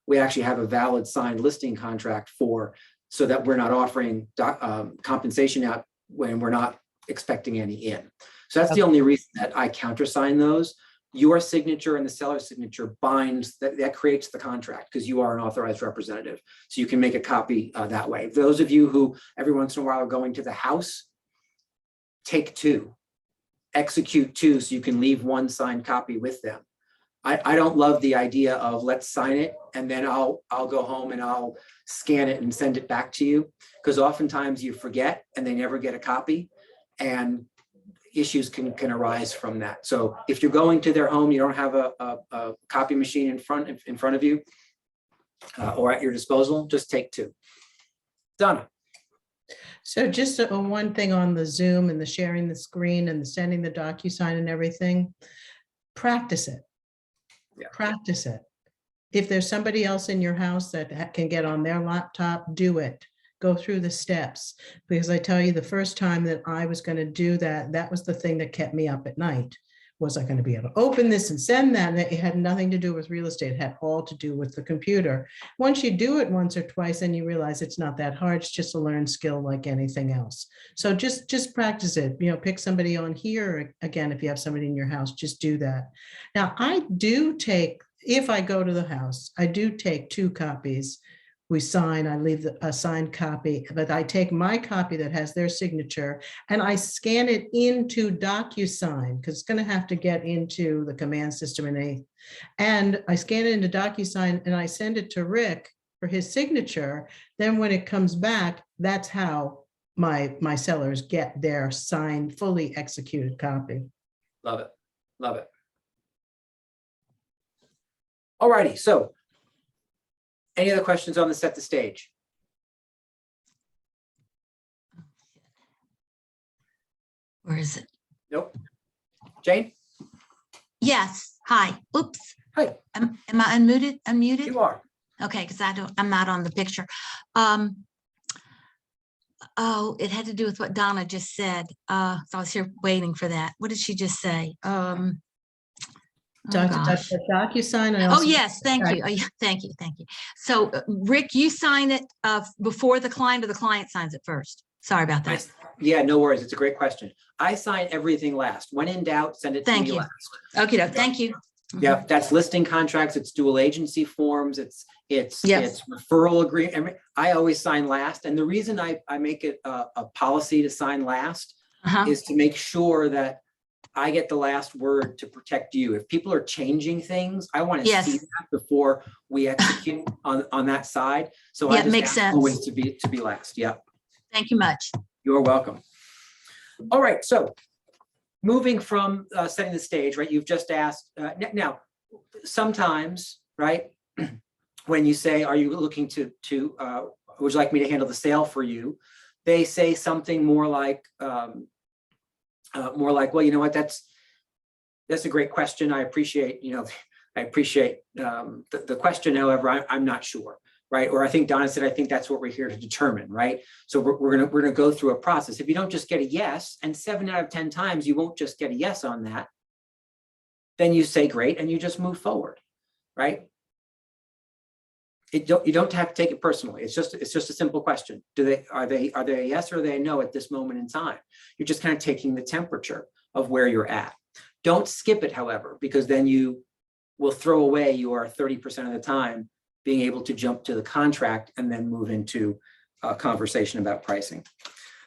we actually have a valid signed listing contract for, so that we're not offering compensation out when we're not expecting any in. So that's the only reason that I countersign those. Your signature and the seller's signature binds, that creates the contract because you are an authorized representative. So you can make a copy that way. Those of you who every once in a while are going to the house, take two, execute two so you can leave one signed copy with them. I don't love the idea of let's sign it and then I'll go home and I'll scan it and send it back to you, because oftentimes you forget and they never get a copy, and issues can arise from that. So if you're going to their home, you don't have a copy machine in front of you or at your disposal, just take two. Donna. So just one thing on the Zoom and the sharing the screen and the sending the DocuSign and everything, practice it. Yeah. Practice it. If there's somebody else in your house that can get on their laptop, do it. Go through the steps, because I tell you, the first time that I was going to do that, that was the thing that kept me up at night. Was I going to be able to open this and send that? And it had nothing to do with real estate. It had all to do with the computer. Once you do it once or twice, and you realize it's not that hard. It's just a learned skill like anything else. So just practice it. Pick somebody on here. Again, if you have somebody in your house, just do that. Now, I do take, if I go to the house, I do take two copies. We sign, I leave a signed copy, but I take my copy that has their signature and I scan it into DocuSign, because it's going to have to get into the command system and I scan it into DocuSign and I send it to Rick for his signature. Then when it comes back, that's how my sellers get their signed, fully executed copy. Love it. Love it. Alrighty, so any other questions on the set the stage? Where is it? Nope. Jane? Yes, hi, oops. Hi. Am I unmuted, unmuted? You are. Okay, because I'm not on the picture. Oh, it had to do with what Donna just said. So I was here waiting for that. What did she just say? Oh, gosh. DocuSign. I Oh, also- yes, thank you. Oh, yeah, thank you, thank you. So Rick, you sign it before the client, or the client signs it first? Sorry about that. Yeah, no worries. It's a great question. I sign everything last. When in doubt, send it to Thank me you. last. Okay, thank you. Yeah, that's listing contracts, it's dual agency forms, it's Yes. referral agreement. I always sign last. And the reason I make it a policy to sign last Uh-huh. is to make sure that I get the last word to protect you. If people are changing things, I want to Yes. see that before we execute on that side. So I Yeah, just makes ask sense. always to be last. Yeah, Thank you much. you're welcome. All right, so moving from setting the stage, right? You've just asked, now, sometimes, right? When you say, are you looking to would you like me to handle the sale for you? They say something more like, well, you know what, that's a great question. I appreciate, the question. However, I'm not sure, right? Or I think Donna said, I think that's what we're here to determine, right? So we're gonna go through a process. If you don't just get a yes, and 7 out of 10 times you won't just get a yes on that, then you say great and you just move forward, right? You don't have to take it personally. It's just a simple question. Are they a yes or are they a no at this moment in time? You're just kind of taking the temperature of where you're at. Don't skip it, however, because then you will throw away your 30% of the time being able to jump to the contract and then move into a conversation about pricing.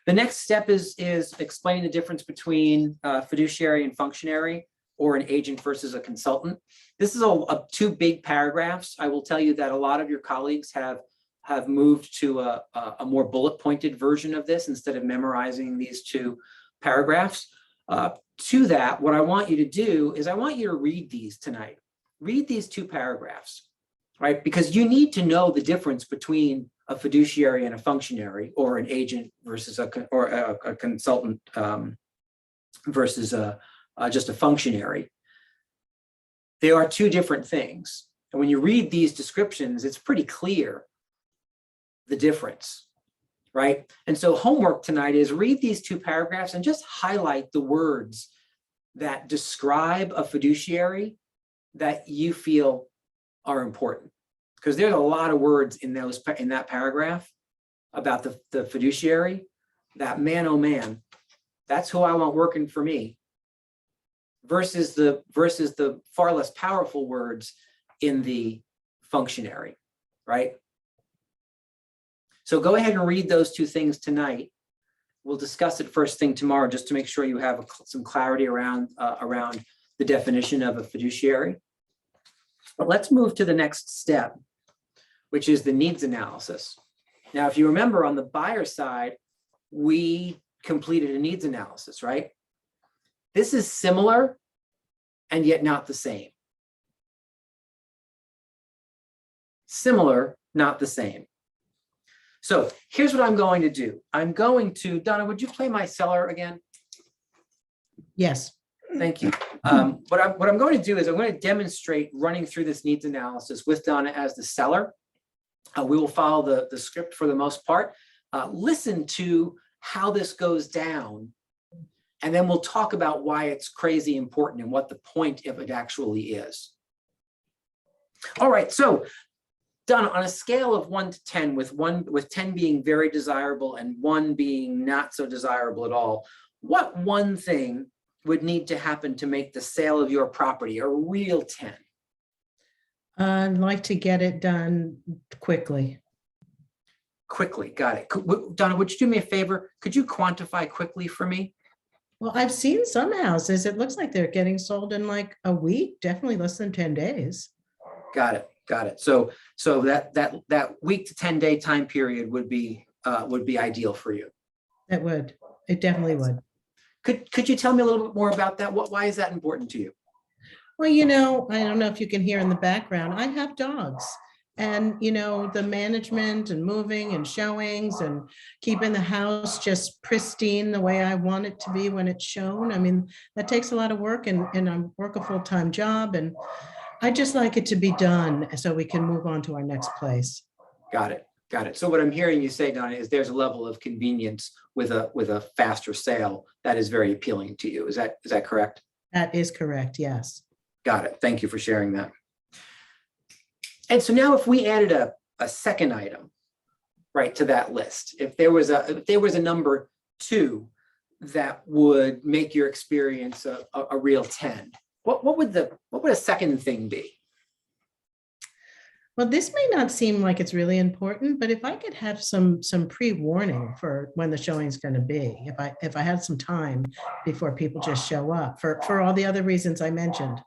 The next step is explaining the difference between fiduciary and functionary, or an agent versus a consultant. This is two big paragraphs. I will tell you that a lot of your colleagues have moved to a more bullet pointed version of this instead of memorizing these two paragraphs. To that, what I want you to do is I want you to read these tonight. Read these two paragraphs, right? Because you need to know the difference between a fiduciary and a functionary, or an agent versus a consultant versus just a functionary. They are two different things. And when you read these descriptions, it's pretty clear the difference, right? And so homework tonight is read these two paragraphs and just highlight the words that describe a fiduciary that you feel are important. Because there's a lot of words in that paragraph about the fiduciary that, man, oh man, that's who I want working for me, versus the far less powerful words in the functionary, right? So go ahead and read those two things tonight. We'll discuss it first thing tomorrow, just to make sure you have some clarity around the definition of a fiduciary. But let's move to the next step, which is the needs analysis. Now, if you remember, on the buyer side, we completed a needs analysis, right? This is similar and yet not the same. Similar, not the same. So here's what I'm going to do. I'm going to, Donna, would you play my seller again? Yes. Thank you. What I'm going to do is I'm going to demonstrate running through this needs analysis with Donna as the seller. We will follow the script for the most part. Listen to how this goes down, and then we'll talk about why it's crazy important and what the point of it actually is. All right, so Donna, on a scale of 1 to 10, with 10 being very desirable and 1 being not so desirable at all, what one thing would need to happen to make the sale of your property a real 10? I'd like to get it done quickly. Quickly, got it. Donna, would you do me a favor? Could you quantify quickly for me? Well, I've seen some houses. It looks like they're getting sold in like a week, definitely less than 10 days. Got it. Got it. So that week to 10 day time period would be ideal for you. It would. It definitely would. Could you tell me a little bit more about that? Why is that important to you? Well, I don't know if you can hear in the background, I have dogs. And, the management and moving and showings and keeping the house just pristine the way I want it to be when it's shown. I mean, that takes a lot of work and I work a full-time job and I just like it to be done so we can move on to our next place. Got it. Got it. So what I'm hearing you say, Donna, is there's a level of convenience with a faster sale that is very appealing to you. Is that correct? That is correct, yes. Got it. Thank you for sharing that. And so now if we added a second item, right, to that list, if there was a number 2 that would make your experience a real 10, what would a second thing be? Well, this may not seem like it's really important, but if I could have some pre-warning for when the showing's going to be, if I had some time before people just show up for all the other reasons I mentioned.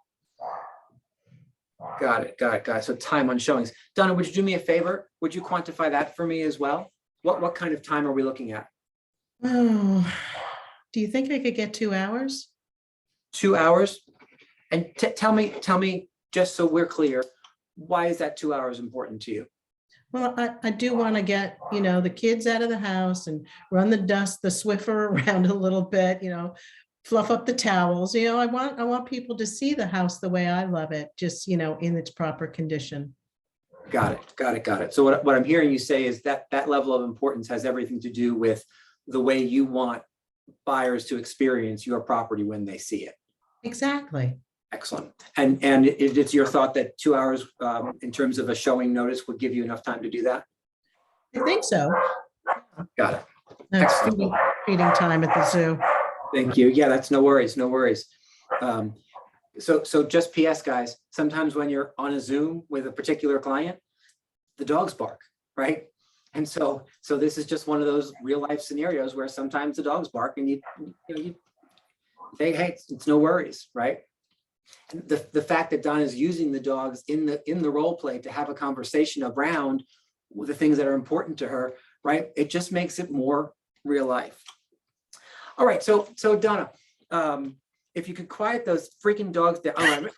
Got it. So time on showings. Donna, would you do me a favor? Would you quantify that for me as well? What kind of time are we looking at? Oh, do you think I could get 2 hours? 2 hours? And tell me, just so we're clear, why is that 2 hours important to you? Well, I do want to get, the kids out of the house and run the Swiffer around a little bit, fluff up the towels. I want people to see the house the way I love it, just, in its proper condition. Got it. So what I'm hearing you say is that level of importance has everything to do with the way you want buyers to experience your property when they see it. Exactly. Excellent. And it's your thought that 2 hours in terms of a showing notice would give you enough time to do that? I think so. Got it. That's Excellent. feeding time at the zoo. Thank you. Yeah, that's no worries. So just PS, guys, sometimes when you're on a Zoom with a particular client, the dogs bark, right? And so this is just one of those real life scenarios where sometimes the dogs bark and you say, hey, it's no worries, right? And the fact that Donna is using the dogs in the role play to have a conversation around the things that are important to her, right? It just makes it more real life. All right, so Donna, if you could quiet those freaking dogs down.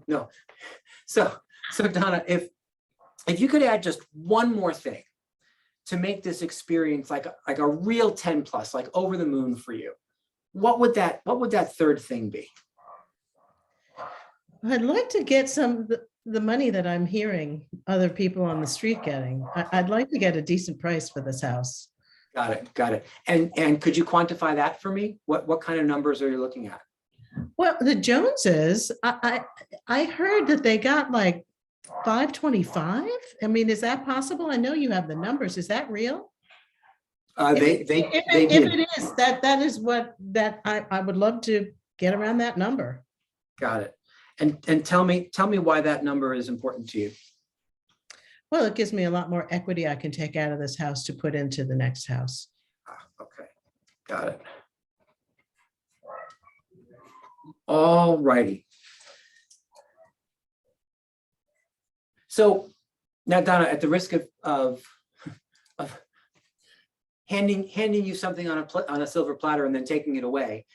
No. So Donna, if you could add just one more thing to make this experience like a real 10 plus, like over the moon for you, what would that third thing be? I'd like to get the money that I'm hearing other people on the street getting. I'd like to get a decent price for this house. Got it. And could you quantify that for me? What kind of numbers are you looking at? Well, the Joneses, I heard that they got like 525. I mean, is that possible? I know you have the numbers. Is that real? If it is, that is what I would love to get around that number. Got it. And tell me why that number is important to you. Well, it gives me a lot more equity I can take out of this house to put into the next house. Okay, got it. All righty. So now, Donna, at the risk of handing you something on a silver platter and then taking it away,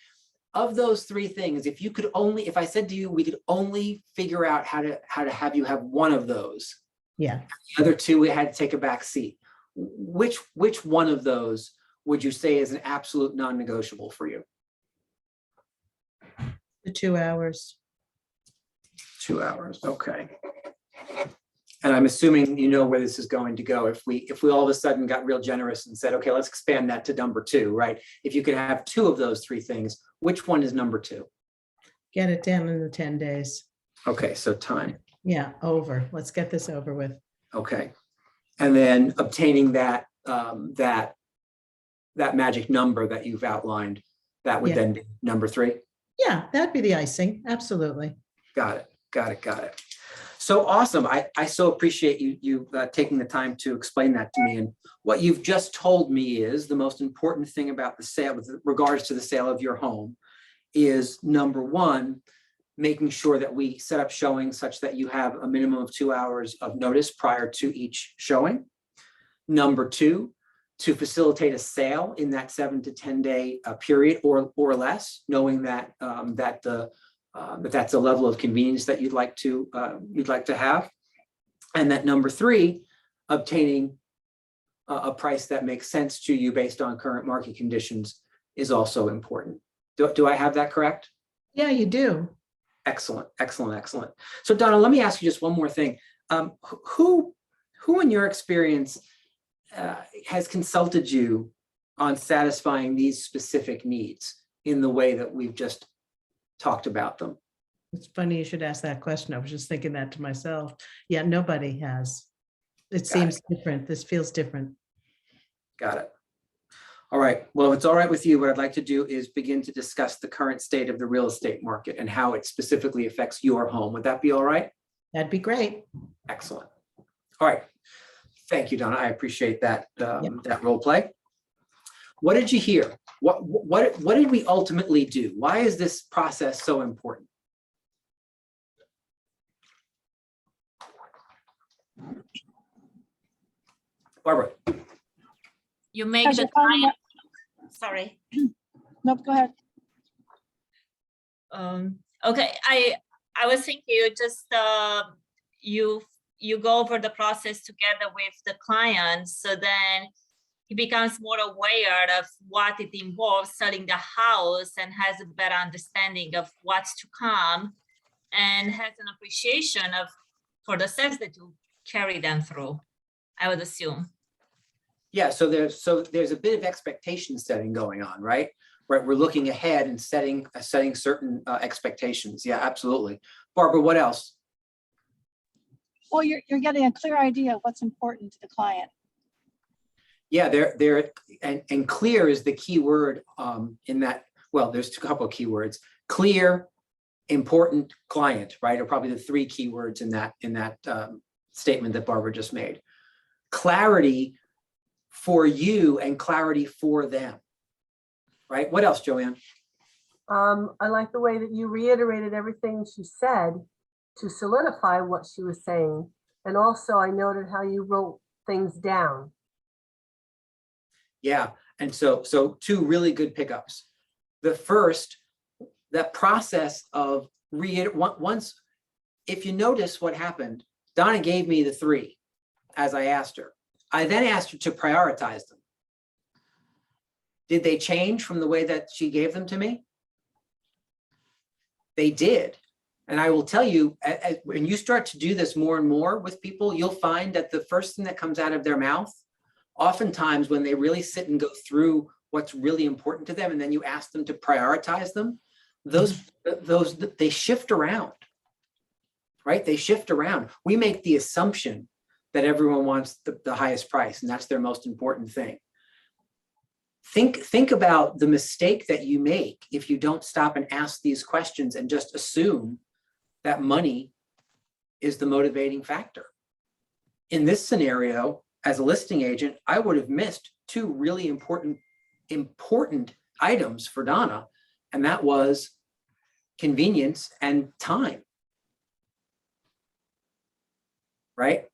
of those 3 things, if I said to you, we could only figure out how to have you have one of those. Yeah. The other 2, we had to take a back seat. Which one of those would you say is an absolute non-negotiable for you? The 2 hours. 2 hours, okay. And I'm assuming you know where this is going to go. If we all of a sudden got real generous and said, okay, let's expand that to number 2, right? If you could have 2 of those 3 things, which one is number 2? Get it down in the 10 days. Okay, so time. Yeah, over. Let's get this over with. Okay. And then obtaining that magic number that you've outlined, that would then be number 3? Yeah, that'd be the icing. Absolutely. Got it. So awesome. I so appreciate you taking the time to explain that to me. And what you've just told me is the most important thing about the sale with regards to the sale of your home is, number 1, making sure that we set up showings such that you have a minimum of 2 hours of notice prior to each showing. Number 2, to facilitate a sale in that 7 to 10 day period or less, knowing that that's a level of convenience that you'd like to have. And that number 3, obtaining a price that makes sense to you based on current market conditions is also important. Do I have that correct? Yeah, you do. Excellent, excellent, excellent. So Donna, let me ask you just one more thing. Who in your experience has consulted you on satisfying these specific needs in the way that we've just talked about them? It's funny you should ask that question. I was just thinking that to myself. Yeah, nobody has. It seems different. This feels different. Got it. All right. Well, if it's all right with you, what I'd like to do is begin to discuss the current state of the real estate market and how it specifically affects your home. Would that be all right? That'd be great. Excellent. All right. Thank you, Donna. I appreciate that, that role play. What did you hear? What did we ultimately do? Why is this process so important? Barbara. You make the client, sorry. Nope, go ahead. Okay, I was thinking you just you go over the process together with the client, so then he becomes more aware of what it involves selling the house and has a better understanding of what's to come and has an appreciation of for the steps that you carry them through, I would assume. Yeah, so there's a bit of expectation setting going on, right? Right, we're looking ahead and setting certain expectations. Yeah, absolutely. Barbara, what else? Well, you're getting a clear idea of what's important to the client. Yeah, and clear is the key word in that. Well, there's a couple of keywords: clear, important, client. Right, are probably the 3 keywords in that statement that Barbara just made. Clarity for you and clarity for them. Right. What else, Joanne? I like the way that you reiterated everything she said to solidify what she was saying. And also I noted how you wrote things down. Yeah. And so 2 really good pickups. The first, that process of once, if you notice what happened, Donna gave me the 3 as I asked her. I then asked her to prioritize them. Did they change from the way that she gave them to me? They did. And I will tell you, when you start to do this more and more with people, you'll find that the first thing that comes out of their mouth, oftentimes when they really sit and go through what's really important to them, and then you ask them to prioritize them, they shift around, right? They shift around. We make the assumption that everyone wants the highest price, and that's their most important thing. Think about the mistake that you make if you don't stop and ask these questions and just assume that money is the motivating factor. In this scenario, as a listing agent, I would have missed 2 really important items for Donna, and that was convenience and time. Right?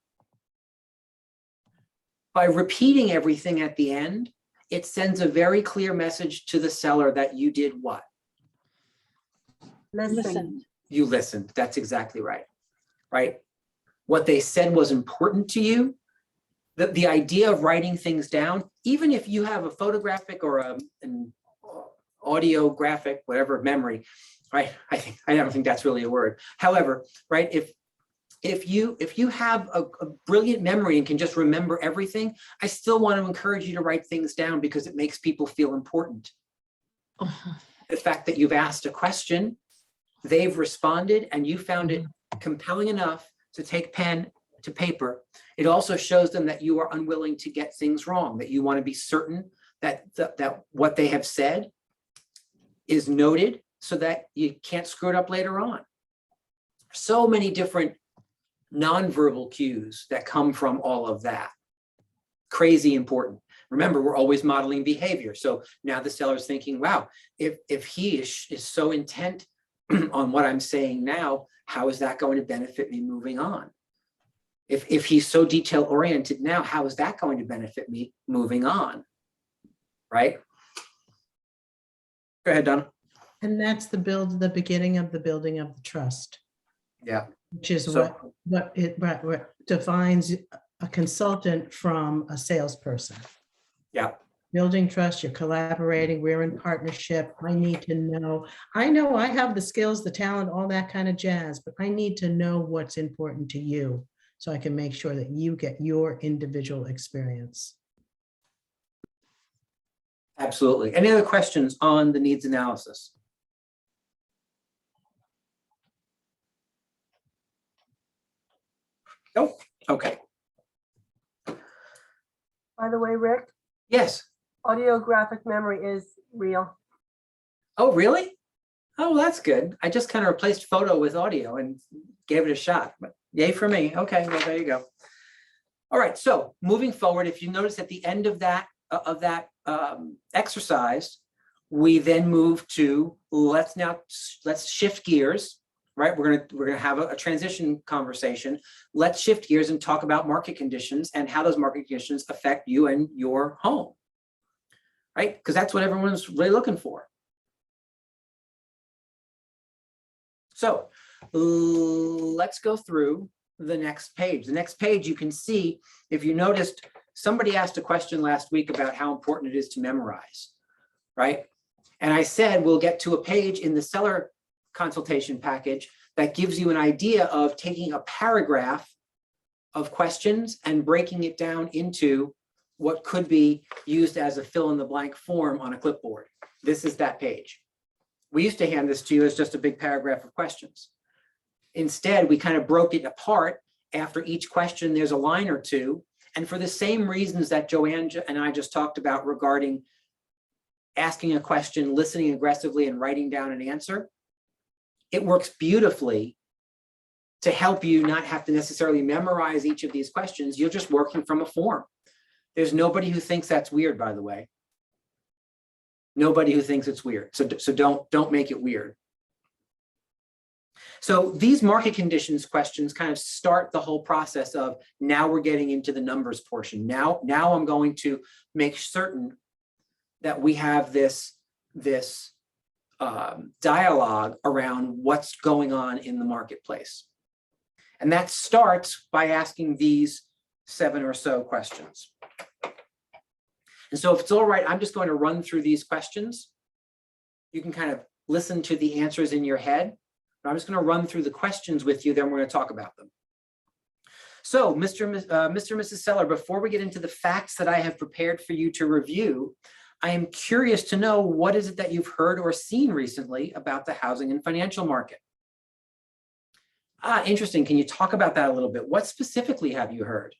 By repeating everything at the end, it sends a very clear message to the seller that you did what? Listen. You listened. That's exactly right. Right? What they said was important to you. The idea of writing things down, even if you have a photographic or an audiographic, whatever memory, right? I don't think that's really a word. However, right, if you have a brilliant memory and can just remember everything, I still want to encourage you to write things down because it makes people feel important. The fact that you've asked a question, they've responded, and you found it compelling enough to take pen to paper, it also shows them that you are unwilling to get things wrong, that you want to be certain that what they have said is noted so that you can't screw it up later on. So many different nonverbal cues that come from all of that. Crazy important. Remember, we're always modeling behavior. So now the seller's thinking, wow, if he is so intent on what I'm saying now, how is that going to benefit me moving on? If he's so detail oriented now, how is that going to benefit me moving on? Right? Go ahead, Donna. And that's the beginning of the building of the trust, Yeah. which is So- what defines a consultant from a salesperson. Yeah. Building trust, you're collaborating, we're in partnership. I need to know, I know I have the skills, the talent, all that kind of jazz, but I need to know what's important to you so I can make sure that you get your individual experience. Absolutely. Any other questions on the needs analysis? Nope. Okay. By the way, Rick, Yes. audiographic memory is real. Oh, really? Oh, well, that's good. I just kind of replaced photo with audio and gave it a shot, but yay for me. Okay, well, there you go. All right, so moving forward, if you notice at the end of that exercise, we then move to let's shift gears, right? We're gonna have a transition conversation. Let's shift gears and talk about market conditions and how those market conditions affect you and your home, right? Because that's what everyone's really looking for. So let's go through the next page. The next page, you can see, if you noticed, somebody asked a question last week about how important it is to memorize, right? And I said, we'll get to a page in the seller consultation package that gives you an idea of taking a paragraph of questions and breaking it down into what could be used as a fill-in-the-blank form on a clipboard. This is that page. We used to hand this to you as just a big paragraph of questions. Instead, we kind of broke it apart. After each question, there's a line or two. And for the same reasons that Joanne and I just talked about regarding asking a question, listening aggressively, and writing down an answer, it works beautifully to help you not have to necessarily memorize each of these questions. You're just working from a form. There's nobody who thinks that's weird, by the way. Nobody who thinks it's weird. So don't make it weird. So these market conditions questions kind of start the whole process of, now we're getting into the numbers portion. Now I'm going to make certain that we have this dialogue around what's going on in the marketplace. And that starts by asking these 7 or so questions. And so if it's all right, I'm just going to run through these questions. You can kind of listen to the answers in your head, but I'm just going to run through the questions with you, then we're going to talk about them. So Mr. and Mrs. Seller, before we get into the facts that I have prepared for you to review, I am curious to know, what is it that you've heard or seen recently about the housing and financial market? Interesting. Can you talk about that a little bit? What specifically have you heard?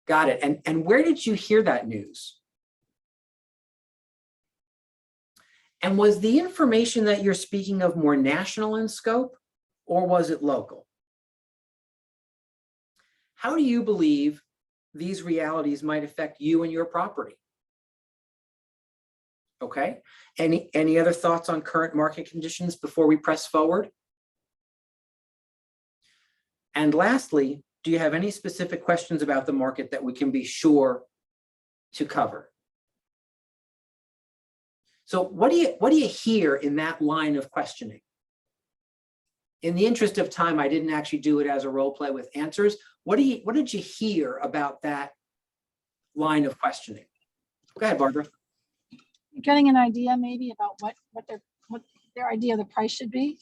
Got it. And where did you hear that news? And was the information that you're speaking of more national in scope, or was it local? How do you believe these realities might affect you and your property? Okay. Any other thoughts on current market conditions before we press forward? And lastly, do you have any specific questions about the market that we can be sure to cover? So what do you hear in that line of questioning? In the interest of time, I didn't actually do it as a role play with answers. What did you hear about that line of questioning? Go ahead, Barbara. You're getting an idea maybe about what their idea of the price should be,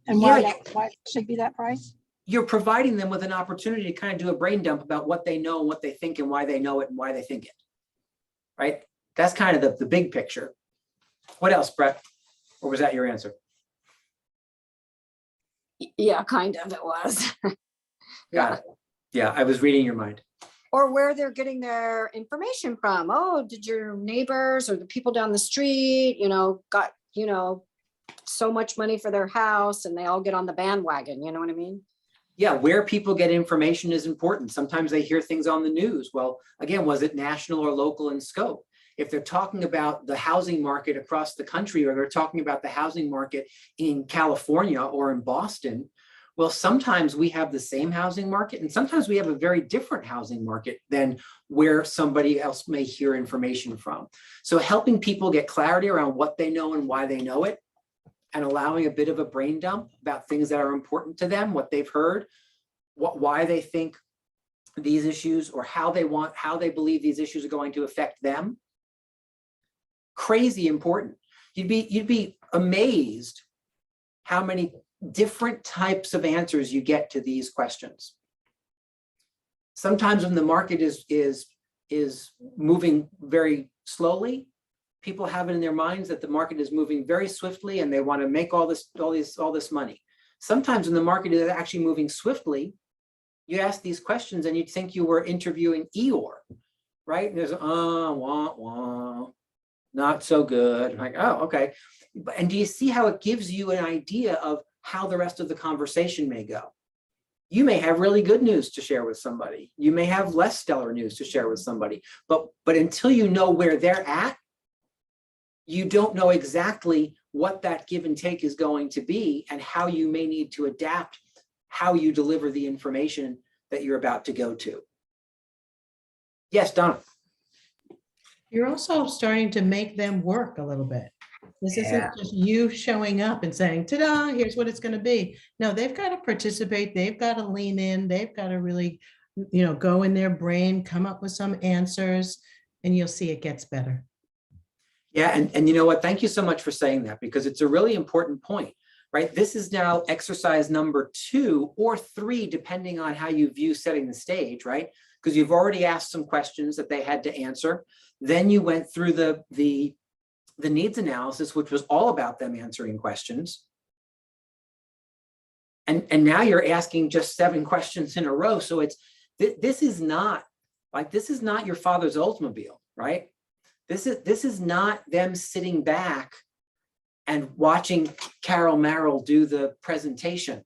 and why it should be that price. You're providing them with an opportunity to kind of do a brain dump about what they know, what they think, and why they know it and why they think it, right? That's kind of the big picture. What else, Brett? Or was that your answer? Yeah, kind of, it was. Got it. Yeah, I was reading your mind. Or where they're getting their information from. Oh, did your neighbors or the people down the street, got, so much money for their house and they all get on the bandwagon, you know what I mean? Yeah, where people get information is important. Sometimes they hear things on the news. Well, again, was it national or local in scope? If they're talking about the housing market across the country, or they're talking about the housing market in California or in Boston, Well, sometimes we have the same housing market and sometimes we have a very different housing market than where somebody else may hear information from. So helping people get clarity around what they know and why they know it, and allowing a bit of a brain dump about things that are important to them, what they've heard, why they think these issues or how they believe these issues are going to affect them. Crazy important. You'd be amazed how many different types of answers you get to these questions. Sometimes when the market is moving very slowly, people have it in their minds that the market is moving very swiftly and they want to make all this money. Sometimes when the market is actually moving swiftly, you ask these questions and you'd think you were interviewing Eeyore, right? And there's wah, wah, not so good. Like, oh, okay. And do you see how it gives you an idea of how the rest of the conversation may go? You may have really good news to share with somebody. You may have less stellar news to share with somebody, but until you know where they're at, you don't know exactly what that give and take is going to be and how you may need to adapt how you deliver the information that you're about to go to. Yes, Donna. You're also starting to make them work a little bit. This Yeah. isn't just you showing up and saying, ta-da, here's what it's going to be. No, they've got to participate. They've got to lean in. They've got to really, go in their brain, come up with some answers, and you'll see it gets better. Yeah, and you know what? Thank you so much for saying that, because it's a really important point, right? This is now exercise number 2 or 3, depending on how you view setting the stage, right? Because you've already asked some questions that they had to answer. Then you went through the needs analysis, which was all about them answering questions. And now you're asking just 7 questions in a row. So this is not your father's Oldsmobile, right? This is not them sitting back and watching Carol Merrill do the presentation,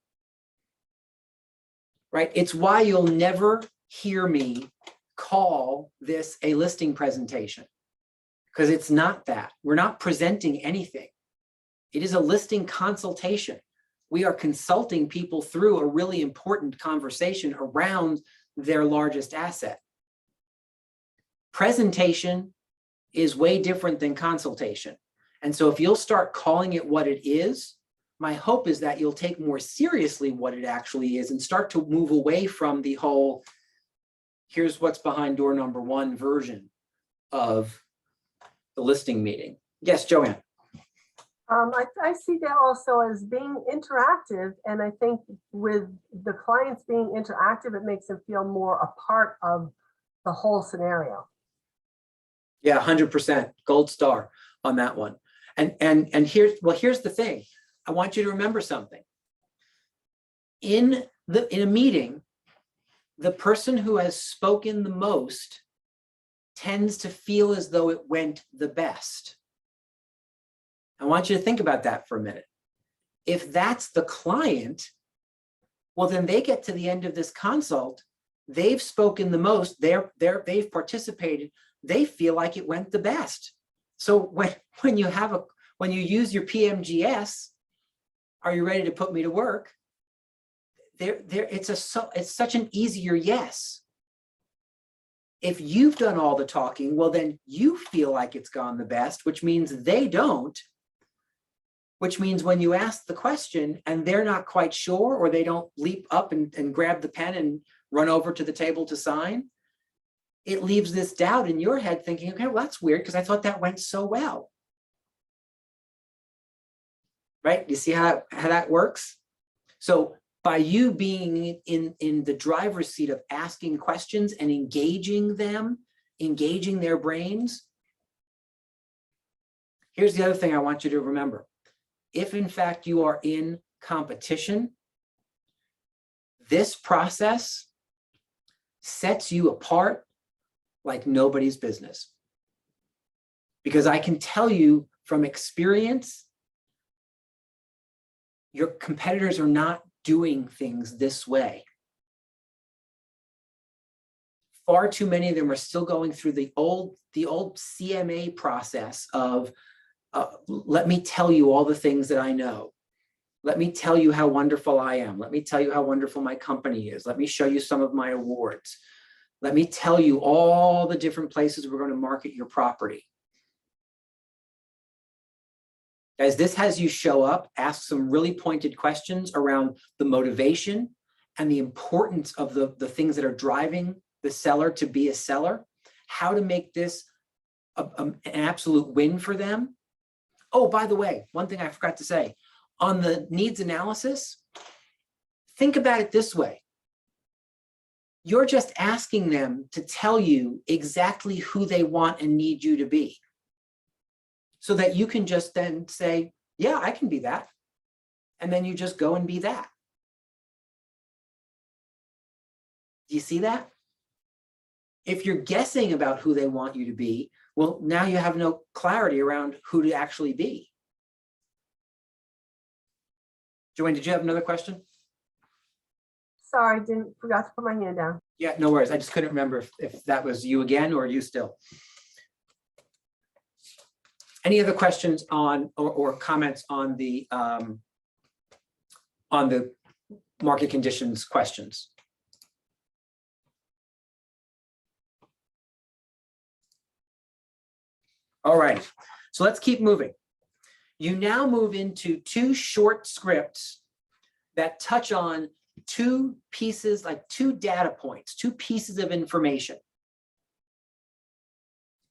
right? It's why you'll never hear me call this a listing presentation, because it's not that. We're not presenting anything. It is a listing consultation. We are consulting people through a really important conversation around their largest asset. Presentation is way different than consultation. And so if you'll start calling it what it is, my hope is that you'll take more seriously what it actually is and start to move away from the whole, here's what's behind door number 1 version of the listing meeting. Yes, Joanne. I see that also as being interactive, and I think with the clients being interactive, it makes them feel more a part of the whole scenario. Yeah, 100%, gold star on that one. And here's the thing. I want you to remember something. In a meeting, the person who has spoken the most tends to feel as though it went the best. I want you to think about that for a minute. If that's the client, well, then they get to the end of this consult, they've spoken the most, they've participated, they feel like it went the best. So when you use your PMGS, are you ready to put me to work? It's such an easier yes. If you've done all the talking, well, then you feel like it's gone the best, which means they don't, which means when you ask the question and they're not quite sure, or they don't leap up and grab the pen and run over to the table to sign, it leaves this doubt in your head thinking, okay, well, that's weird because I thought that went so well. Right? You see how that works? So by you being in the driver's seat of asking questions and engaging them, engaging their brains, here's the other thing I want you to remember. If in fact you are in competition, this process sets you apart like nobody's business. Because I can tell you from experience, your competitors are not doing things this way. Far too many of them are still going through the old CMA process of, let me tell you all the things that I know. Let me tell you how wonderful I am. Let me tell you how wonderful my company is. Let me show you some of my awards. Let me tell you all the different places we're going to market your property. Guys, this has you show up, ask some really pointed questions around the motivation and the importance of the things that are driving the seller to be a seller, how to make this an absolute win for them. Oh, by the way, one thing I forgot to say, on the needs analysis, think about it this way. You're just asking them to tell you exactly who they want and need you to be, so that you can just then say, yeah, I can be that. And then you just go and be that. Do you see that? If you're guessing about who they want you to be, well, now you have no clarity around who to actually be. Joanne, did you have another question? Sorry, forgot to put my hand down. Yeah, no worries. I just couldn't remember if that was you again or you still. Any other questions on or comments on the market conditions questions? All right, so let's keep moving. You now move into two short scripts that touch on two pieces, like two data points, two pieces of information.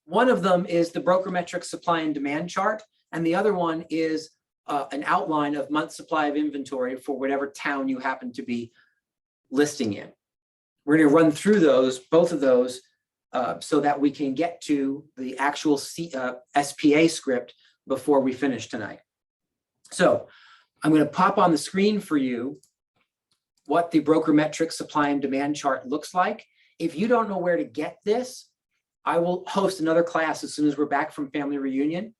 One of them is the brokermetric supply and demand chart, and the other one is an outline of month supply of inventory for whatever town you happen to be listing in. We're going to run through those, both of those, so that we can get to the actual SPA script before we finish tonight. So I'm going to pop on the screen for you what the brokermetric supply and demand chart looks like. If you don't know where to get this, I will host another class as soon as we're back from family reunion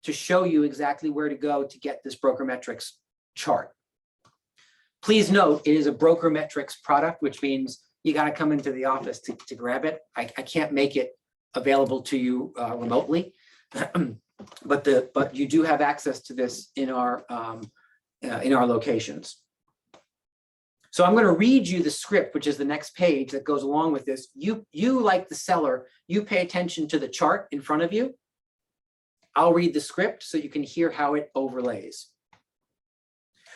to show you exactly where to go to get this brokermetrics chart. Please note, it is a brokermetrics product, which means you got to come into the office to grab it. I can't make it available to you remotely, but you do have access to this in our locations. So I'm going to read you the script, which is the next page that goes along with this. You like the seller, you pay attention to the chart in front of you. I'll read the script so you can hear how it overlays.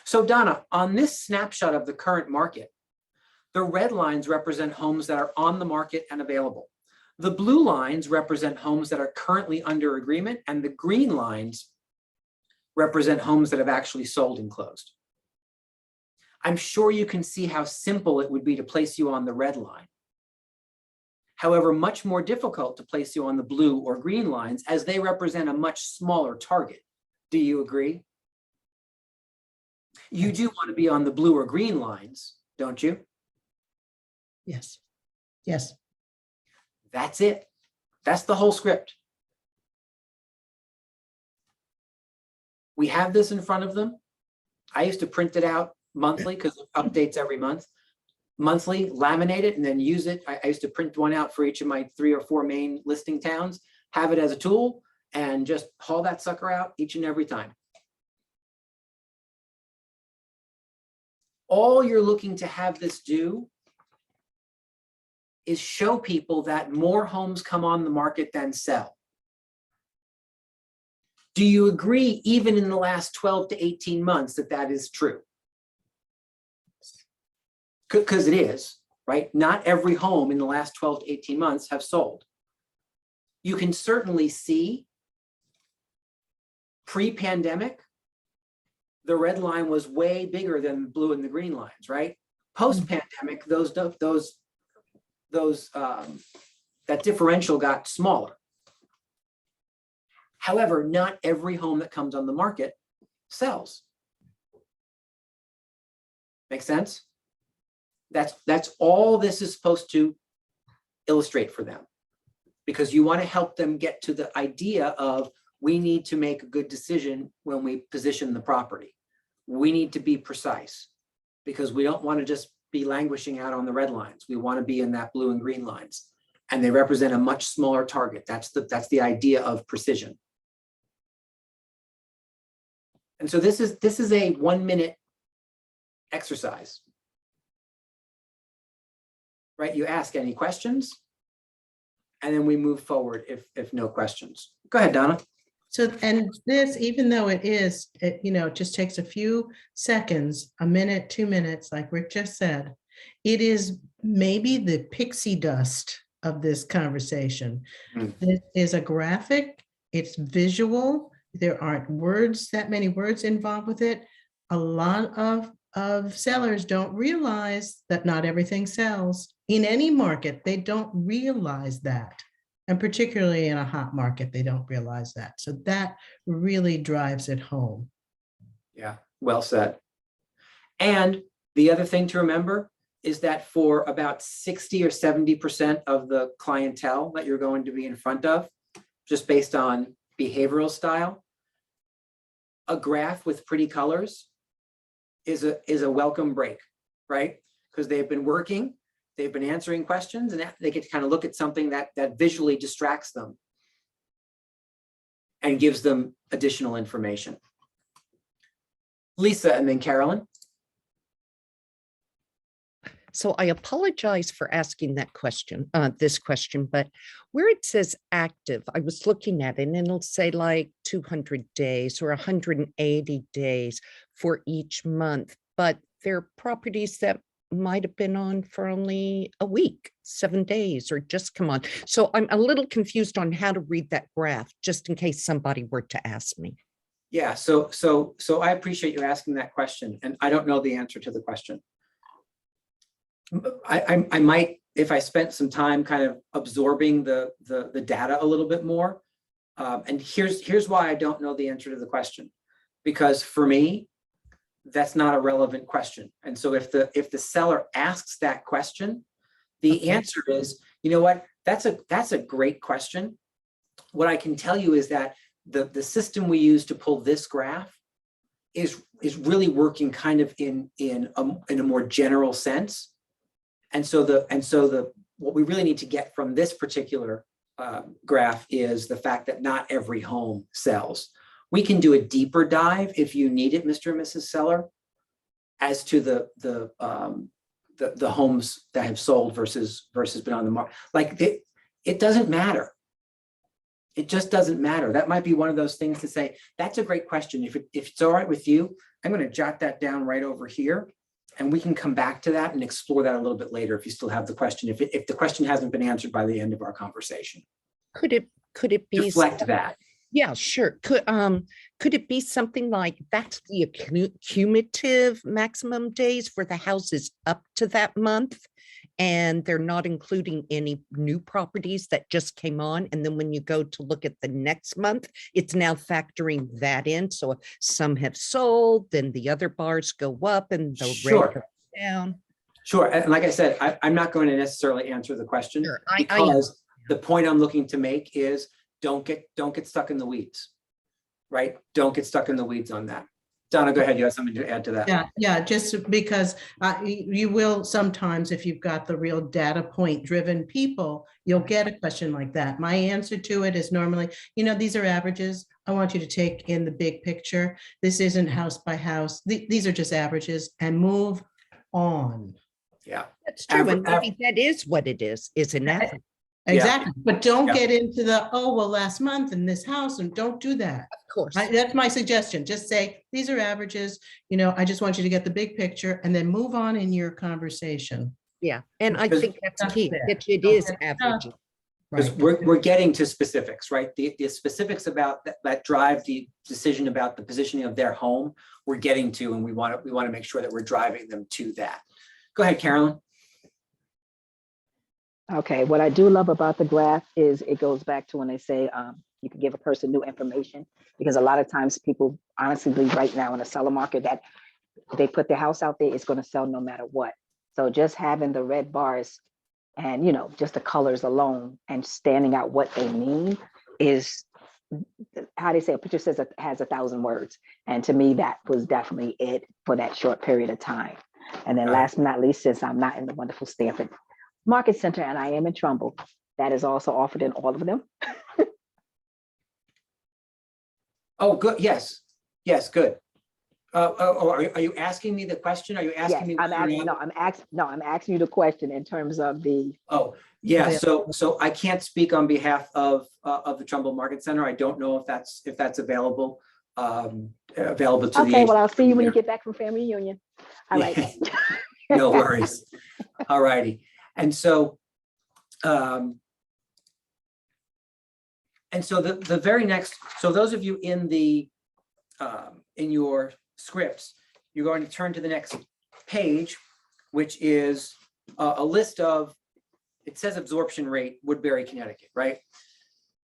So Donna, on this snapshot of the current market, the red lines represent homes that are on the market and available. The blue lines represent homes that are currently under agreement, and the green lines represent homes that have actually sold and closed. I'm sure you can see how simple it would be to place you on the red line. However, much more difficult to place you on the blue or green lines, as they represent a much smaller target. Do you agree? You do want to be on the blue or green lines, don't you? Yes. Yes. That's it. That's the whole script. We have this in front of them. I used to print it out monthly because it updates every month. Monthly, laminate it, and then use it. I used to print one out for each of my 3 or 4 main listing towns, have it as a tool, and just haul that sucker out each and every time. All you're looking to have this do is show people that more homes come on the market than sell. Do you agree, even in the last 12 to 18 months, that that is true? Because it is, right? Not every home in the last 12 to 18 months have sold. You can certainly see pre-pandemic, the red line was way bigger than the blue and the green lines, right? Post-pandemic, that differential got smaller. However, not every home that comes on the market sells. Make sense? That's all this is supposed to illustrate for them, because you want to help them get to the idea of, we need to make a good decision when we position the property. We need to be precise, because we don't want to just be languishing out on the red lines. We want to be in that blue and green lines, and they represent a much smaller target. That's the idea of precision. And so this is a 1-minute exercise. Right? You ask any questions, and then we move forward if no questions. Go ahead, Donna. So, and this, even though it just takes a few seconds, a minute, 2 minutes, like Rick just said, it is maybe the pixie dust of this conversation. This is a graphic, it's visual, there aren't that many words involved with it. A lot of sellers don't realize that not everything sells in any market. They don't realize that. And particularly in a hot market, they don't realize that. So that really drives it home. Yeah, well said. And the other thing to remember is that for about 60 or 70% of the clientele that you're going to be in front of, just based on behavioral style, a graph with pretty colors is a welcome break, right? Because they've been working, they've been answering questions, and they get to kind of look at something that visually distracts them and gives them additional information. Lisa and then Carolyn. So I apologize for asking that question, this question, but where it says active, I was looking at it and it'll say like 200 days or 180 days for each month, but there are properties that might have been on for only a week, 7 days, or just come on. So I'm a little confused on how to read that graph, just in case somebody were to ask me. Yeah, so I appreciate you asking that question, and I don't know the answer to the question. I might, if I spent some time kind of absorbing the data a little bit more. And here's why I don't know the answer to the question, because for me, that's not a relevant question. And so if the seller asks that question, the answer is, you know what, that's a great question. What I can tell you is that the system we use to pull this graph is really working kind of in a more general sense. And so what we really need to get from this particular graph is the fact that not every home sells. We can do a deeper dive if you need it, Mr. and Mrs. Seller, as to the homes that have sold versus been on the market. Like it doesn't matter. It just doesn't matter. That might be one of those things to say, that's a great question. If it's all right with you, I'm going to jot that down right over here. And we can come back to that and explore that a little bit later if you still have the question, if the question hasn't been answered by the end of our conversation. Could it be deflect that? Yeah, sure. Could it be something like that's the cumulative maximum days for the houses up to that month, and they're not including any new properties that just came on, and then when you go to look at the next month, it's now factoring that in. So if some have sold, then the other bars go up and the rate goes down. Sure, and like I said, I'm not going to necessarily answer the question, Sure, because the point I'm looking to make is don't get stuck in the weeds, right? Don't get stuck in the weeds on that. Donna, go ahead. You have something to add to that. Yeah, just because you will sometimes, if you've got the real data point driven people, you'll get a question like that. My answer to it is normally, these are averages. I want you to take in the big picture. This isn't house by house. These are just averages, and move on. Yeah, that's true. And maybe that is what it is an average. Exactly. Yeah. But don't get into last month in this house, and don't do that. Of course. That's my suggestion. Just say, these are averages. I just want you to get the big picture and then move on in your conversation. Yeah. And I think that's key. It is averages. Because we're getting to specifics, right? The specifics about that drive the decision about the positioning of their home, we're getting to, and we want to make sure that we're driving them to that. Go ahead, Carolyn. Okay, what I do love about the graph is it goes back to when they say you can give a person new information, because a lot of times people honestly believe right now in the seller market that they put their house out there, it's going to sell no matter what. So just having the red bars and, just the colors alone and standing out what they mean is how they say a picture says it has 1,000 words. And to me, that was definitely it for that short period of time. And then last but not least, since I'm not in the wonderful Stanford Market Center and I am in Trumbull, that is also offered in all of them. Oh, good. Yes, good. Are you asking me the question? Are you asking Yes, me? I'm whether or asking, not- I'm asking you the question in terms of the, Oh, yeah, Available. so I can't speak on behalf of the Trumbull Market Center. I don't know if that's available, available to the. okay, well, I'll see you when you agent. get back from family reunion. All right. No worries. All righty. And so, the very next, so those of you in in your scripts, you're going to turn to the next page, which is a list of, it says absorption rate, Woodbury, Connecticut, right?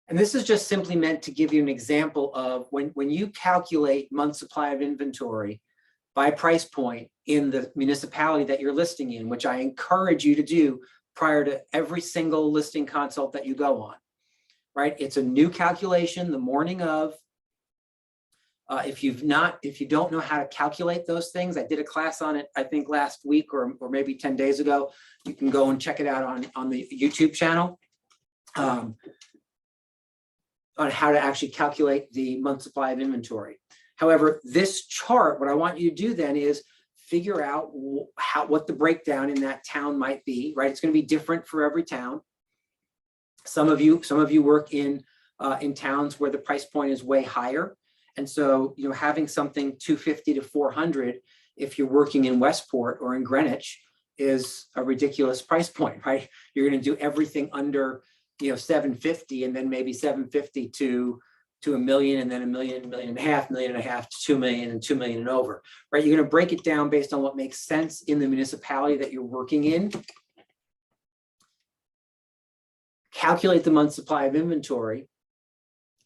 And this is just simply meant to give you an example of when you calculate month supply of inventory by price point in the municipality that you're listing in, which I encourage you to do prior to every single listing consult that you go on, right? It's a new calculation the morning of. If you don't know how to calculate those things, I did a class on it, I think last week or maybe 10 days ago. You can go and check it out on the YouTube channel on how to actually calculate the month supply of inventory. However, this chart, what I want you to do then is figure out what the breakdown in that town might be, right? It's going to be different for every town. Some of you work in towns where the price point is way higher. And so, having something 250 to 400, if you're working in Westport or in Greenwich, is a ridiculous price point, right? You're going to do everything under, 750, and then maybe 750 to $1 million, and then $1 million, $1.5 million, $1.5 million to $2 million, and $2 million and over, right? You're going to break it down based on what makes sense in the municipality that you're working in. Calculate the month supply of inventory,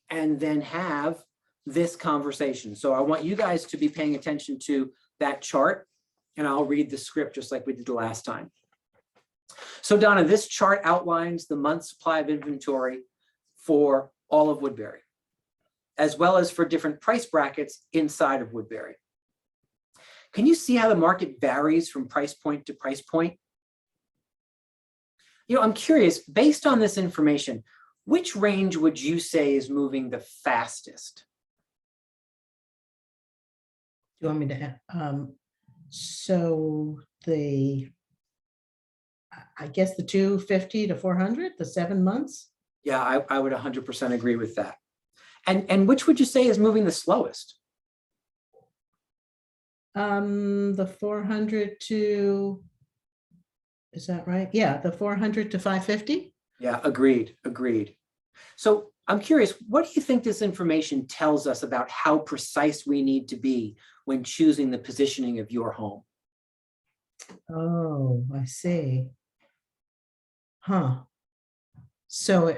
and then have this conversation. So I want you guys to be paying attention to that chart, and I'll read the script just like we did the last time. So Donna, this chart outlines the month supply of inventory for all of Woodbury, as well as for different price brackets inside of Woodbury. Can you see how the market varies from price point to price point? I'm curious, based on this information, which range would you say is moving the fastest? Do you want me to, so I guess the 250 to 400, the 7 months? Yeah, I would 100% agree with that. And which would you say is moving the slowest? The 400 to, is that right? Yeah, the 400 to 550? Yeah, agreed. So I'm curious, what do you think this information tells us about how precise we need to be when choosing the positioning of your home? Oh, I see. Huh. So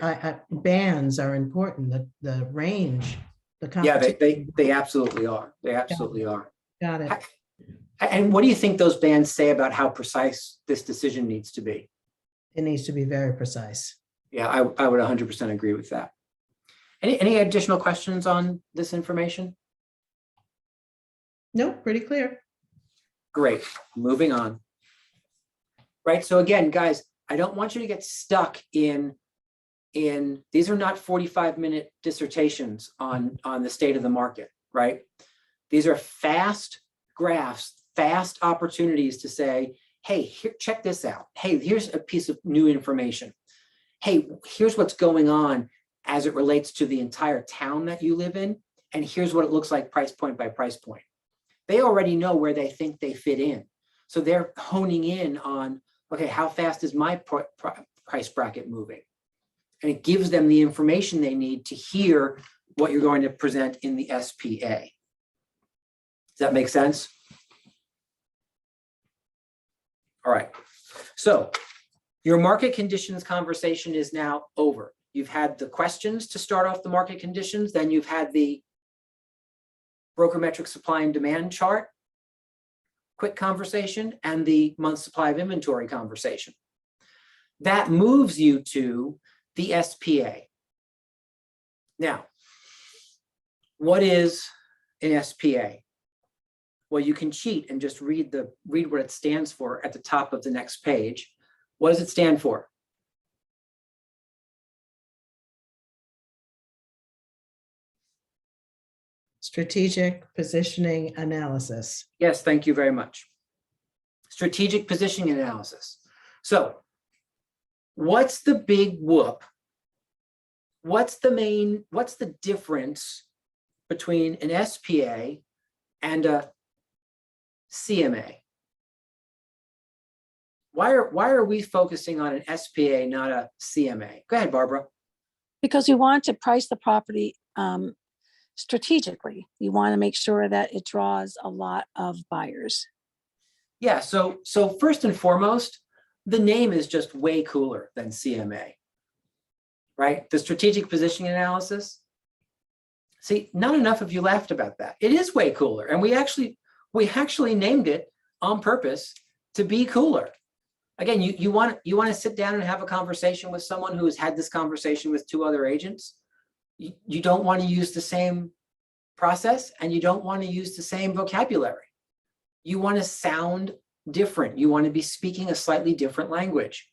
bands are important, the range, the Yeah, competition. they absolutely are. They absolutely are. Got it. And what do you think those bands say about how precise this decision needs to be? It needs to be very precise. Yeah, I would 100% agree with that. Any additional questions on this information? Nope, pretty clear. Great, moving on. Right, so again, guys, I don't want you to get stuck in these are not 45-minute dissertations on the state of the market, right? These are fast graphs, fast opportunities to say, hey, here, check this out. Hey, here's a piece of new information. Hey, here's what's going on as it relates to the entire town that you live in. And here's what it looks like price point by price point. They already know where they think they fit in. So they're honing in on, okay, how fast is my price bracket moving? And it gives them the information they need to hear what you're going to present in the SPA. Does that make sense? All right. So your market conditions conversation is now over. You've had the questions to start off the market conditions, then you've had the brokermetric supply and demand chart, quick conversation, and the month supply of inventory conversation. That moves you to the SPA. Now, what is an SPA? Well, you can cheat and just read what it stands for at the top of the next page. What does it stand for? strategic positioning analysis. Yes, thank you very much. Strategic positioning analysis. So what's the big whoop? What's the difference between an SPA and a CMA? Why are we focusing on an SPA, not a CMA? Go ahead, Barbara. Because you want to price the property strategically. You want to make sure that it draws a lot of buyers. Yeah, so first and foremost, the name is just way cooler than CMA, right? The strategic positioning analysis. See, not enough of you laughed about that. It is way cooler, and we actually named it on purpose to be cooler. Again, you want to sit down and have a conversation with someone who has had this conversation with 2 other agents. You don't want to use the same process, and you don't want to use the same vocabulary. You want to sound different. You want to be speaking a slightly different language.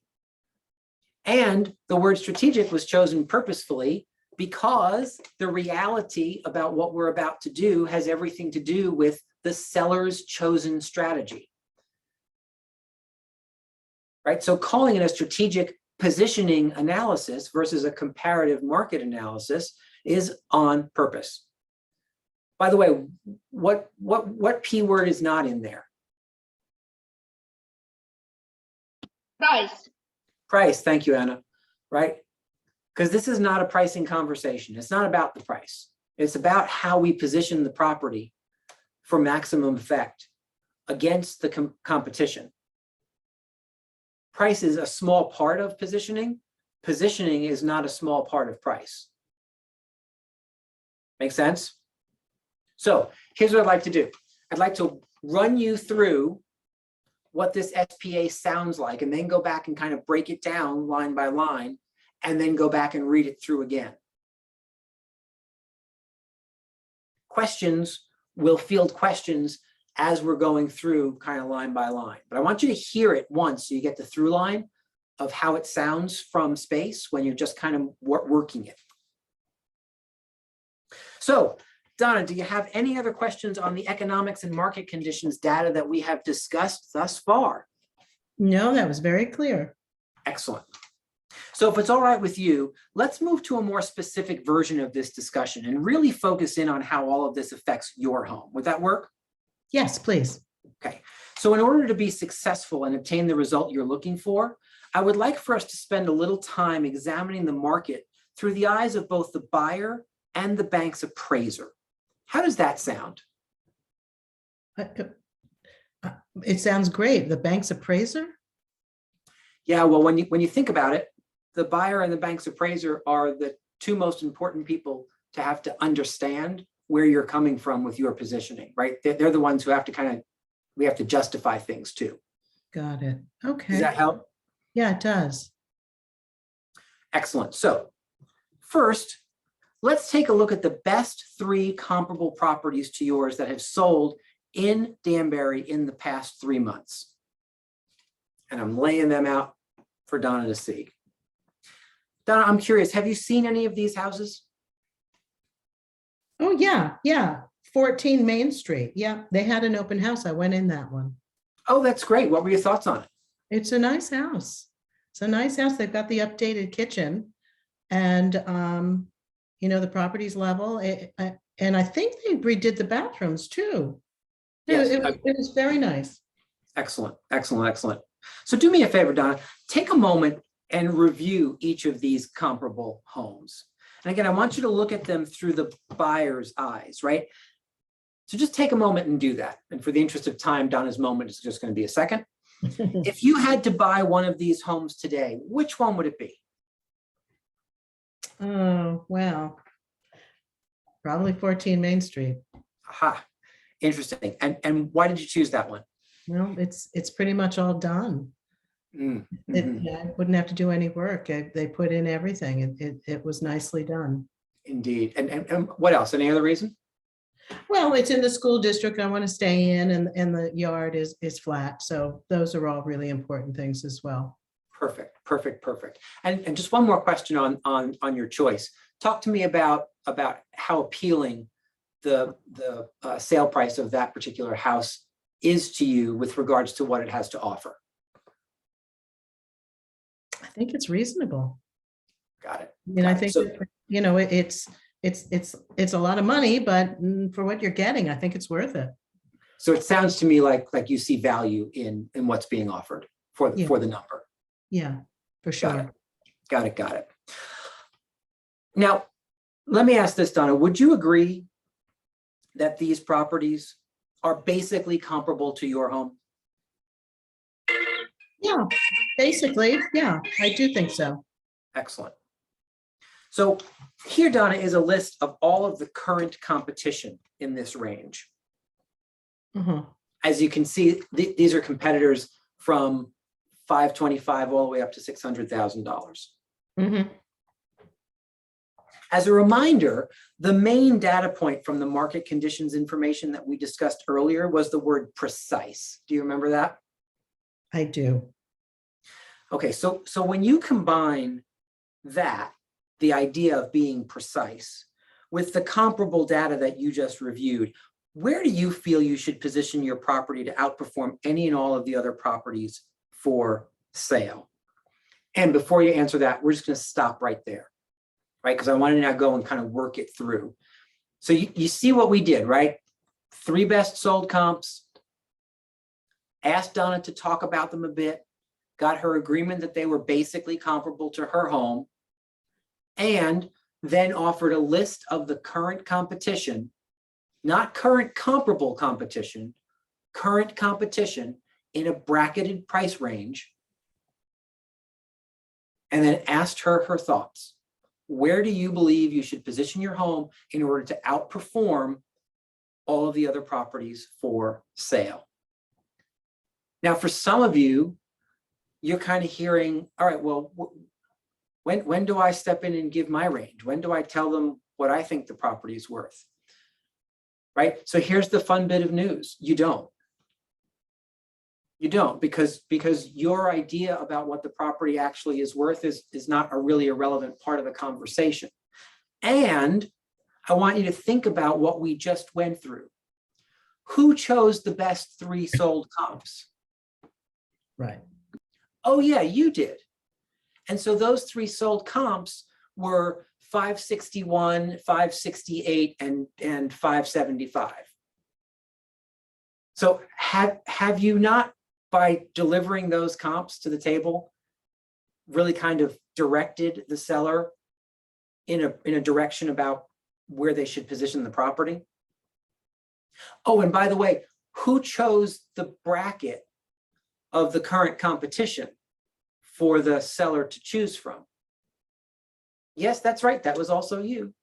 And the word strategic was chosen purposefully because the reality about what we're about to do has everything to do with the seller's chosen strategy. Right? So calling it a strategic positioning analysis versus a comparative market analysis is on purpose. By the way, what P word is not in there? Price. Price, thank you, Anna, right? Because this is not a pricing conversation. It's not about the price. It's about how we position the property for maximum effect against the competition. Price is a small part of positioning. Positioning is not a small part of price. Make sense? So here's what I'd like to do. I'd like to run you through what this SPA sounds like, and then go back and kind of break it down line by line, and then go back and read it through again. Questions, we'll field questions as we're going through kind of line by line. But I want you to hear it once so you get the through line of how it sounds from space when you're just kind of working it. So, Donna, do you have any other questions on the economics and market conditions data that we have discussed thus far? No, that was very clear. Excellent. So if it's all right with you, let's move to a more specific version of this discussion and really focus in on how all of this affects your home. Would that work? Yes, please. Okay. So in order to be successful and obtain the result you're looking for, I would like for us to spend a little time examining the market through the eyes of both the buyer and the bank's appraiser. How does that sound? It sounds great. The bank's appraiser? Yeah, well, when you think about it, the buyer and the bank's appraiser are the 2 most important people to have to understand where you're coming from with your positioning, right? They're the ones who have to we have to justify things too. Got it. Okay. Does that help? Yeah, it does. Excellent. So first, let's take a look at the best 3 comparable properties to yours that have sold in Danbury in the past 3 months. And I'm laying them out for Donna to see. Donna, I'm curious, have you seen any of these houses? Oh, yeah. 14 Main Street. Yeah, they had an open house. I went in that one. Oh, that's great. What were your thoughts on it? It's a nice house. It's a nice house. They've got the updated kitchen, and the property's level. And I think they redid the bathrooms too. Yes, It was very nice. Excellent, excellent, excellent. So do me a favor, Donna, take a moment and review each of these comparable homes. And again, I want you to look at them through the buyer's eyes, right? So just take a moment and do that. And for the interest of time, Donna's moment is just going to be a second. If you had to buy one of these homes today, which one would it be? Oh, well, probably 14 Main Street. Aha, interesting. And why did you choose that one? Well, it's pretty much all done. I wouldn't have to do any work. They put in everything. It was nicely done. Indeed. And what else? Any other reason? Well, it's in the school district I want to stay in, and the yard is flat. So those are all really important things as well. Perfect, perfect, perfect. And just one more question on your choice. Talk to me about how appealing the sale price of that particular house is to you with regards to what it has to offer. I think it's reasonable. Got it. I mean, I Got it. think, So- that, you know, it's a lot of money, but for what you're getting, I think it's worth it. So it sounds to me like you see value in what's being offered for the Yeah. for the number. Yeah, for sure. Got it. Now, let me ask this, Donna. Would you agree that these properties are basically comparable to your home? Yeah, basically, yeah, I do think so. Excellent. So here, Donna, is a list of all of the current competition in this range. Mhm. As you can see, these are competitors from $525 all the way up to $600,000. Mhm. As a reminder, the main data point from the market conditions information that we discussed earlier was the word precise. Do you remember that? I do. Okay, so when you combine that, the idea of being precise, with the comparable data that you just reviewed, where do you feel you should position your property to outperform any and all of the other properties for sale? And before you answer that, we're just going to stop right there, right? Because I want to now go and kind of work it through. So you see what we did, right? 3 best sold comps, asked Donna to talk about them a bit, got her agreement that they were basically comparable to her home, and then offered a list of the current competition, not current comparable competition, current competition in a bracketed price range, and then asked her her thoughts. Where do you believe you should position your home in order to outperform all of the other properties for sale? Now, for some of you, you're kind of hearing, all right, well, when do I step in and give my range? When do I tell them what I think the property is worth? Right? So here's the fun bit of news. You don't. You don't, because your idea about what the property actually is worth is not a really irrelevant part of the conversation. And I want you to think about what we just went through. Who chose the best 3 sold comps? Right. Oh yeah, you did. And so those 3 sold comps were 561, 568, and 575. So have you not, by delivering those comps to the table, really kind of directed the seller in a direction about where they should position the property? Oh, and by the way, who chose the bracket of the current competition for the seller to choose from? Yes, that's right. That was also you,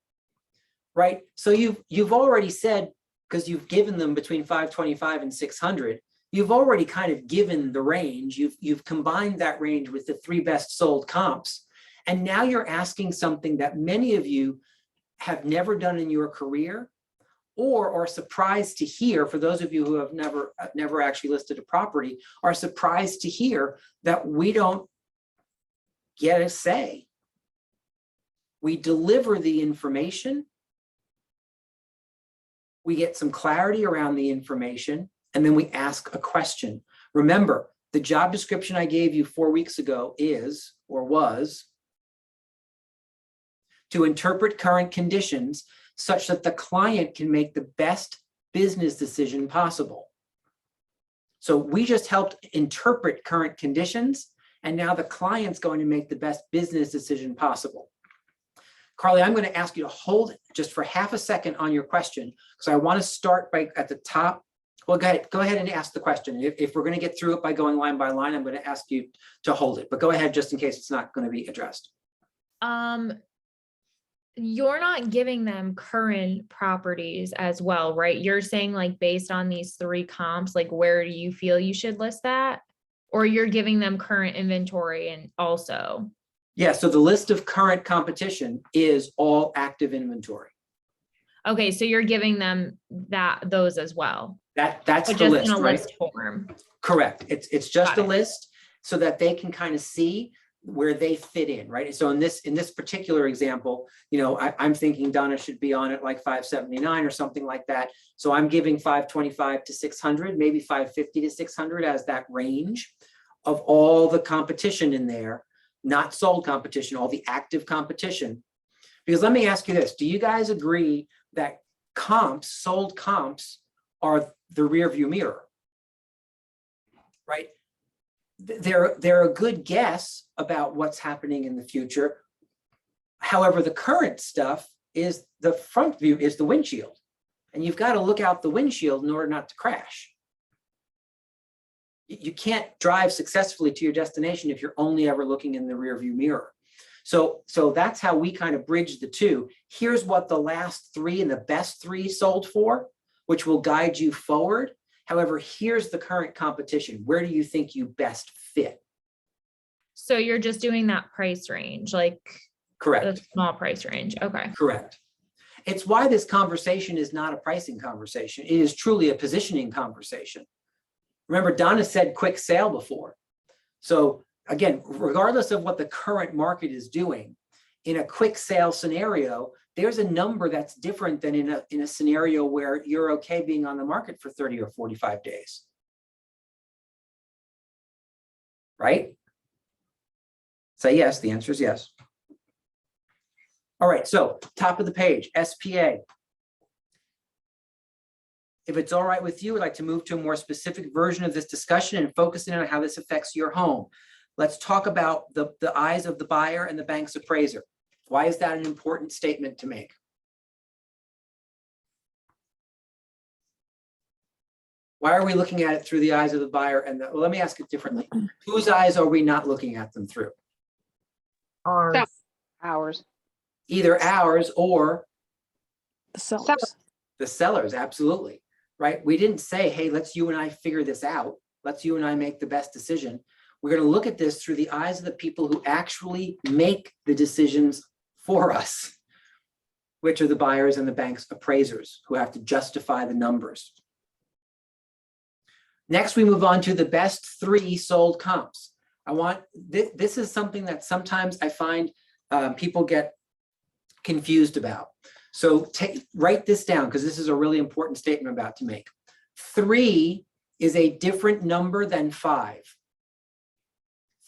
right? So you've already said, because you've given them between 525 and 600, you've already kind of given the range. You've combined that range with the 3 best sold comps. And now you're asking something that many of you have never done in your career, or are surprised to hear, for those of you who have never actually listed a property, are surprised to hear that we don't get a say. We deliver the information, we get some clarity around the information, and then we ask a question. Remember, the job description I gave you 4 weeks ago is, or was, to interpret current conditions such that the client can make the best business decision possible. So we just helped interpret current conditions, and now the client's going to make the best business decision possible. Carly, I'm going to ask you to hold just for half a second on your question, because I want to start right at the top. Well, go ahead and ask the question. If we're going to get through it by going line by line, I'm going to ask you to hold it, but go ahead just in case it's not going to be addressed. You're not giving them current properties as well, right? You're saying like based on these 3 comps, like where do you feel you should list that? Or you're giving them current inventory and also? Yeah, so the list of current competition is all active inventory. Okay, so you're giving them those as well. That's But the just list, in a right? list form. Correct. It's just Got a it. list so that they can kind of see where they fit in, right? So in this particular example, you know, I'm thinking Donna should be on it like 579 or something like that. So I'm giving 525 to 600, maybe 550 to 600 as that range of all the competition in there, not sold competition, all the active competition. Because let me ask you this, do you guys agree that comps, sold comps, are the rear view mirror? Right? They're a good guess about what's happening in the future. However, the current stuff is the front view, is the windshield. And you've got to look out the windshield in order not to crash. You can't drive successfully to your destination if you're only ever looking in the rear view mirror. So that's how we kind of bridge the two. Here's what the last three and the best three sold for, which will guide you forward. However, here's the current competition. Where do you think you best fit? So you're just doing that price range, like Correct. the small price range. Okay. Correct. It's why this conversation is not a pricing conversation. It is truly a positioning conversation. Remember, Donna said quick sale before. So again, regardless of what the current market is doing, in a quick sale scenario, there's a number that's different than in a scenario where you're okay being on the market for 30 or 45 days. Right? Say yes, the answer is yes. All right, so top of the page, SPA. If it's all right with you, I'd like to move to a more specific version of this discussion and focus in on how this affects your home. Let's talk about the eyes of the buyer and the bank's appraiser. Why is that an important statement to make? Why are we looking at it through the eyes of the buyer and well, let me ask it differently. Whose eyes are we not looking at them through? Ours. Ours. Either ours or The sellers. the sellers, absolutely, right? We didn't say, hey, let's you and I figure this out. Let's you and I make the best decision. We're going to look at this through the eyes of the people who actually make the decisions for us, which are the buyers and the bank's appraisers who have to justify the numbers. Next, we move on to the best three sold comps. This is something that sometimes I find people get confused about. So write this down because this is a really important statement I'm about to make. 3 is a different number than 5.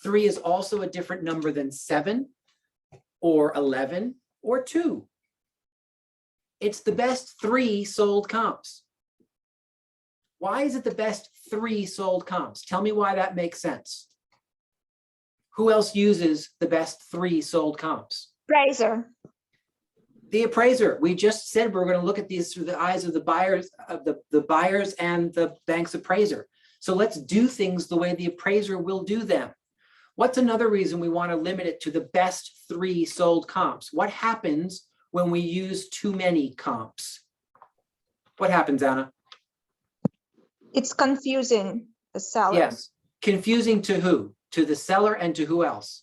3 is also a different number than 7 or 11 or 2. It's the best 3 sold comps. Why is it the best 3 sold comps? Tell me why that makes sense. Who else uses the best 3 sold comps? Appraiser. The appraiser. We just said we're going to look at these through the eyes of the buyers, the buyers and the bank's appraiser. So let's do things the way the appraiser will do them. What's another reason we want to limit it to the best 3 sold comps? What happens when we use too many comps? What happens, Anna? It's confusing the seller. Yes. Confusing to who? To the seller and to who else?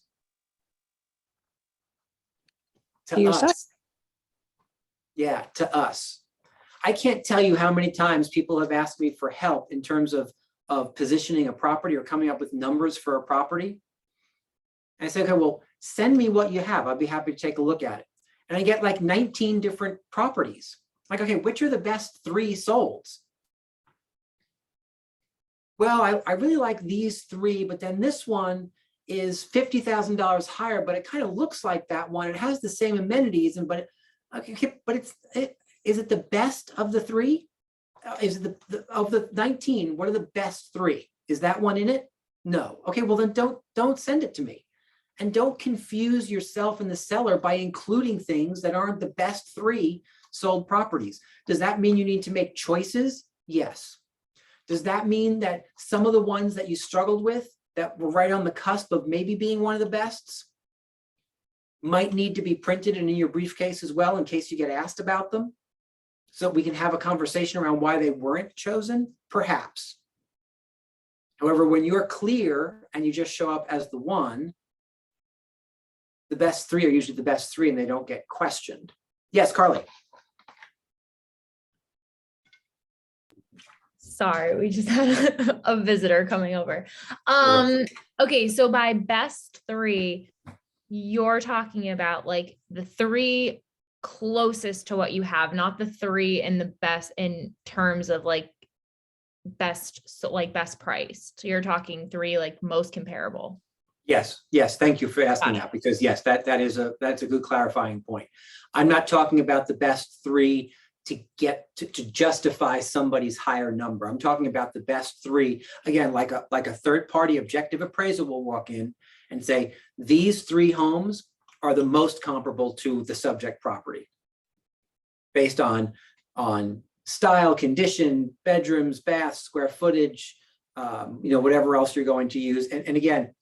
To yourself. us. Yeah, to us. I can't tell you how many times people have asked me for help in terms of positioning a property or coming up with numbers for a property. And I say, okay, well, send me what you have. I'll be happy to take a look at it. And I get like 19 different properties. Like, okay, which are the best 3 solds? Well, I really like these 3, but then this one is $50,000 higher, but it kind of looks like that one. It has the same amenities, is it the best of the 3? Is it of the 19? What are the best 3? Is that one in it? No. Okay, well then don't send it to me, and don't confuse yourself and the seller by including things that aren't the best 3 sold properties. Does that mean you need to make choices? Yes. Does that mean that some of the ones that you struggled with that were right on the cusp of maybe being one of the bests might need to be printed and in your briefcase as well in case you get asked about them? So we can have a conversation around why they weren't chosen? Perhaps. However, when you're clear and you just show up as the one, the best 3 are usually the best 3 and they don't get questioned. Yes, Carly. Sorry, we just had a visitor coming over. Okay, so by best three, you're talking about like the three closest to what you have, not the three in the best in terms of like best, so like best price. So you're talking three like most comparable. Yes, yes, thank you for asking Got it. that, because yes, that's a good clarifying point. I'm not talking about the best three to get to justify somebody's higher number. I'm talking about the best three, again, like a third-party objective appraiser will walk in and say, these three homes are the most comparable to the subject property based on style, condition, bedrooms, baths, square footage, whatever else you're going to use. And again,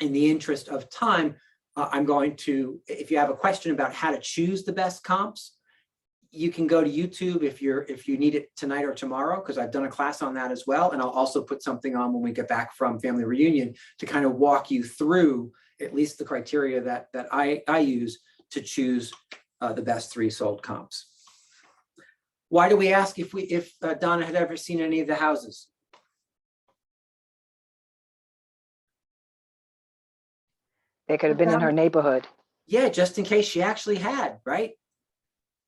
in the interest of time, I'm going to, if you have a question about how to choose the best comps, you can go to YouTube if you need it tonight or tomorrow, because I've done a class on that as well. And I'll also put something on when we get back from family reunion to kind of walk you through at least the criteria that I use to choose the best three sold comps. Why do we ask if Donna had ever seen any of the houses? They could have been in her neighborhood. Yeah, just in case she actually had, right?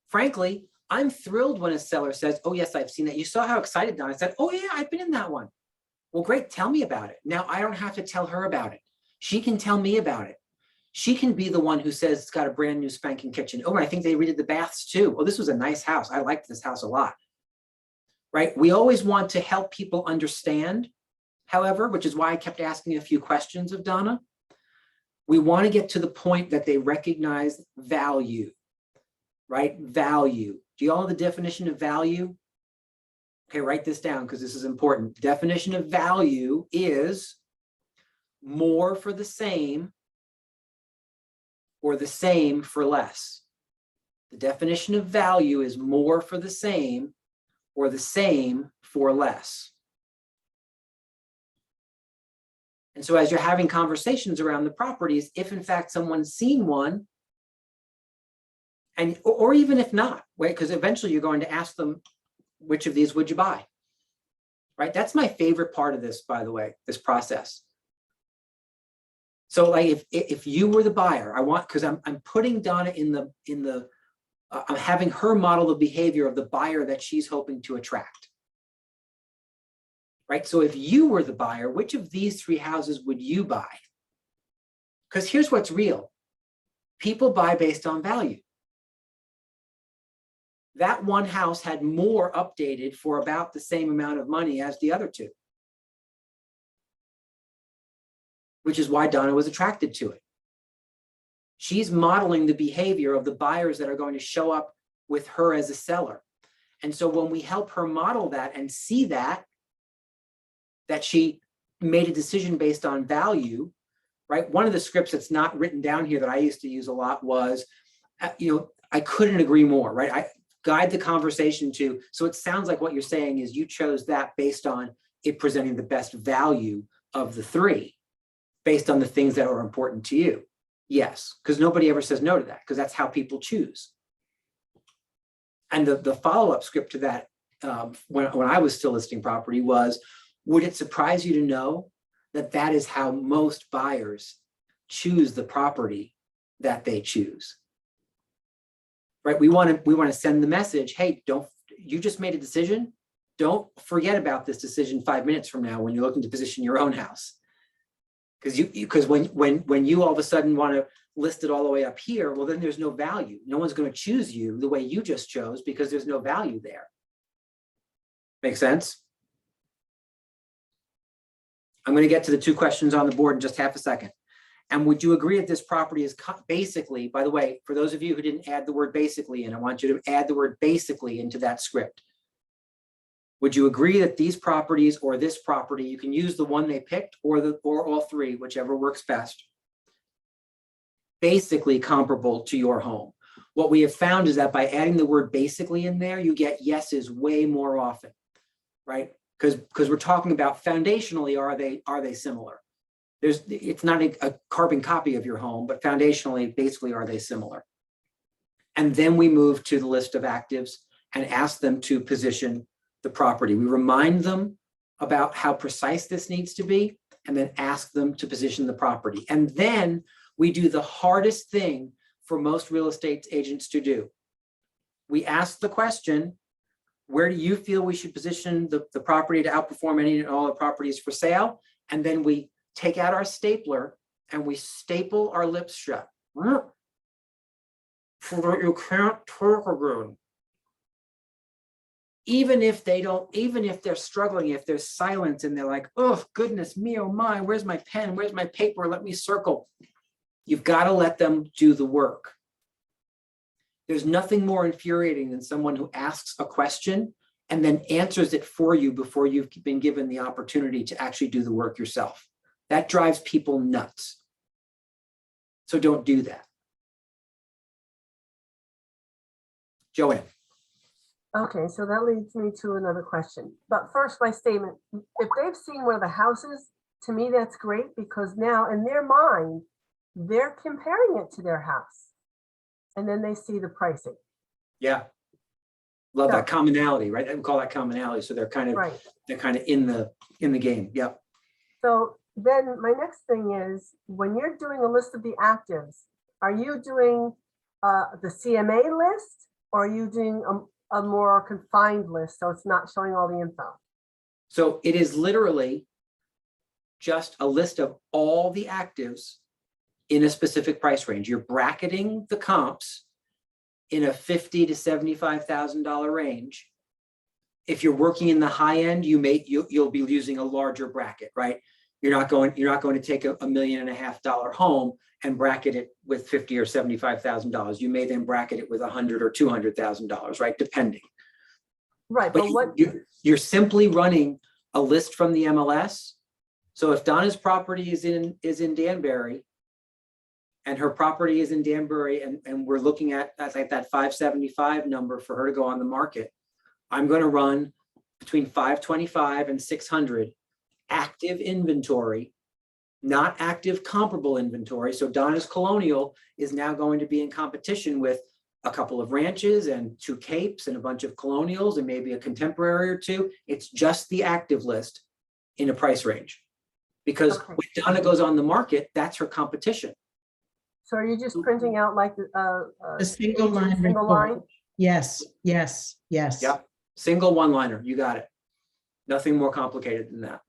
Frankly, I'm thrilled when a seller says, oh yes, I've seen that. You saw how excited Donna said, oh yeah, I've been in that one. Well, great, tell me about it. Now I don't have to tell her about it. She can tell me about it. She can be the one who says it's got a brand new spanking kitchen. Oh, I think they redid the baths too. Oh, this was a nice house. I liked this house a lot, right? We always want to help people understand, however, which is why I kept asking a few questions of Donna. We want to get to the point that they recognize value, right? Value. Do you all know the definition of value? Okay, write this down because this is important. Definition of value is more for the same or the same for less. The definition of value is more for the same or the same for less. And so as you're having conversations around the properties, if in fact someone's seen one, and or even if not, right? Because eventually you're going to ask them, which of these would you buy? Right? That's my favorite part of this, by the way, this process. So like if you were the buyer, because I'm putting Donna I'm having her model the behavior of the buyer that she's hoping to attract. Right? So if you were the buyer, which of these three houses would you buy? Because here's what's real. People buy based on value. That one house had more updated for about the same amount of money as the other two, which is why Donna was attracted to it. She's modeling the behavior of the buyers that are going to show up with her as a seller. And so when we help her model that and see that she made a decision based on value, right? One of the scripts that's not written down here that I used to use a lot was, I couldn't agree more, right? I guide the conversation to, so it sounds like what you're saying is you chose that based on it presenting the best value of the three, based on the things that are important to you. Yes, because nobody ever says no to that, because that's how people choose. And the follow-up script to that, when I was still listing property was, would it surprise you to know that that is how most buyers choose the property that they choose? Right? We want to send the message, hey, you just made a decision. Don't forget about this decision 5 minutes from now when you're looking to position your own house. Because when you all of a sudden want to list it all the way up here, well, then there's no value. No one's going to choose you the way you just chose because there's no value there. Make sense? I'm going to get to the two questions on the board in just half a second. And would you agree that this property is basically, by the way, for those of you who didn't add the word basically in, I want you to add the word basically into that script. Would you agree that these properties or this property, you can use the one they picked or all three, whichever works best, basically comparable to your home? What we have found is that by adding the word basically in there, you get yeses way more often, right? Because we're talking about foundationally, are they similar? It's not a carbon copy of your home, but foundationally, basically, are they similar? And then we move to the list of actives and ask them to position the property. We remind them about how precise this needs to be, and then ask them to position the property. And then we do the hardest thing for most real estate agents to do. We ask the question, where do you feel we should position the property to outperform any and all the properties for sale? And then we take out our stapler and we staple our lips shut. So that you can't talk again. Even if they're struggling, if there's silence and they're like, oh, goodness me, oh my, where's my pen? Where's my paper? Let me circle. You've got to let them do the work. There's nothing more infuriating than someone who asks a question and then answers it for you before you've been given the opportunity to actually do the work yourself. That drives people nuts. So don't do that. Joanne. Okay, so that leads me to another question. But first, my statement, if they've seen one of the houses, to me, that's great because now in their mind, they're comparing it to their house. And then they see the pricing. Yeah. Love Yeah. that commonality, right? We call that commonality. So they're kind of Right. in the game. Yep. So then my next thing is, when you're doing a list of the actives, are you doing the CMA list or are you doing a more confined list so it's not showing all the info? So it is literally just a list of all the actives in a specific price range. You're bracketing the comps in a $50,000 to $75,000 range. If you're working in the high end, you'll be using a larger bracket, right? You're not going to take a $1.5 million home and bracket it with $50,000 or $75,000. You may then bracket it with $100,000 or $200,000, right? Depending. Right, But but what, you're simply running a list from the MLS. So if Donna's property is in Danbury, and her property is in Danbury, and we're looking at like that 575 number for her to go on the market, I'm going to run between 525 and 600 active inventory, not active comparable inventory. So Donna's Colonial is now going to be in competition with a couple of ranches and 2 capes and a bunch of colonials and maybe a contemporary or 2. It's just the active list in a price range. Because Okay. when Donna goes on the market, that's her competition. so are you just printing out like A single line single report. line? Yes, yes, yes. Yep. Single one-liner, you got it. Nothing more complicated than that.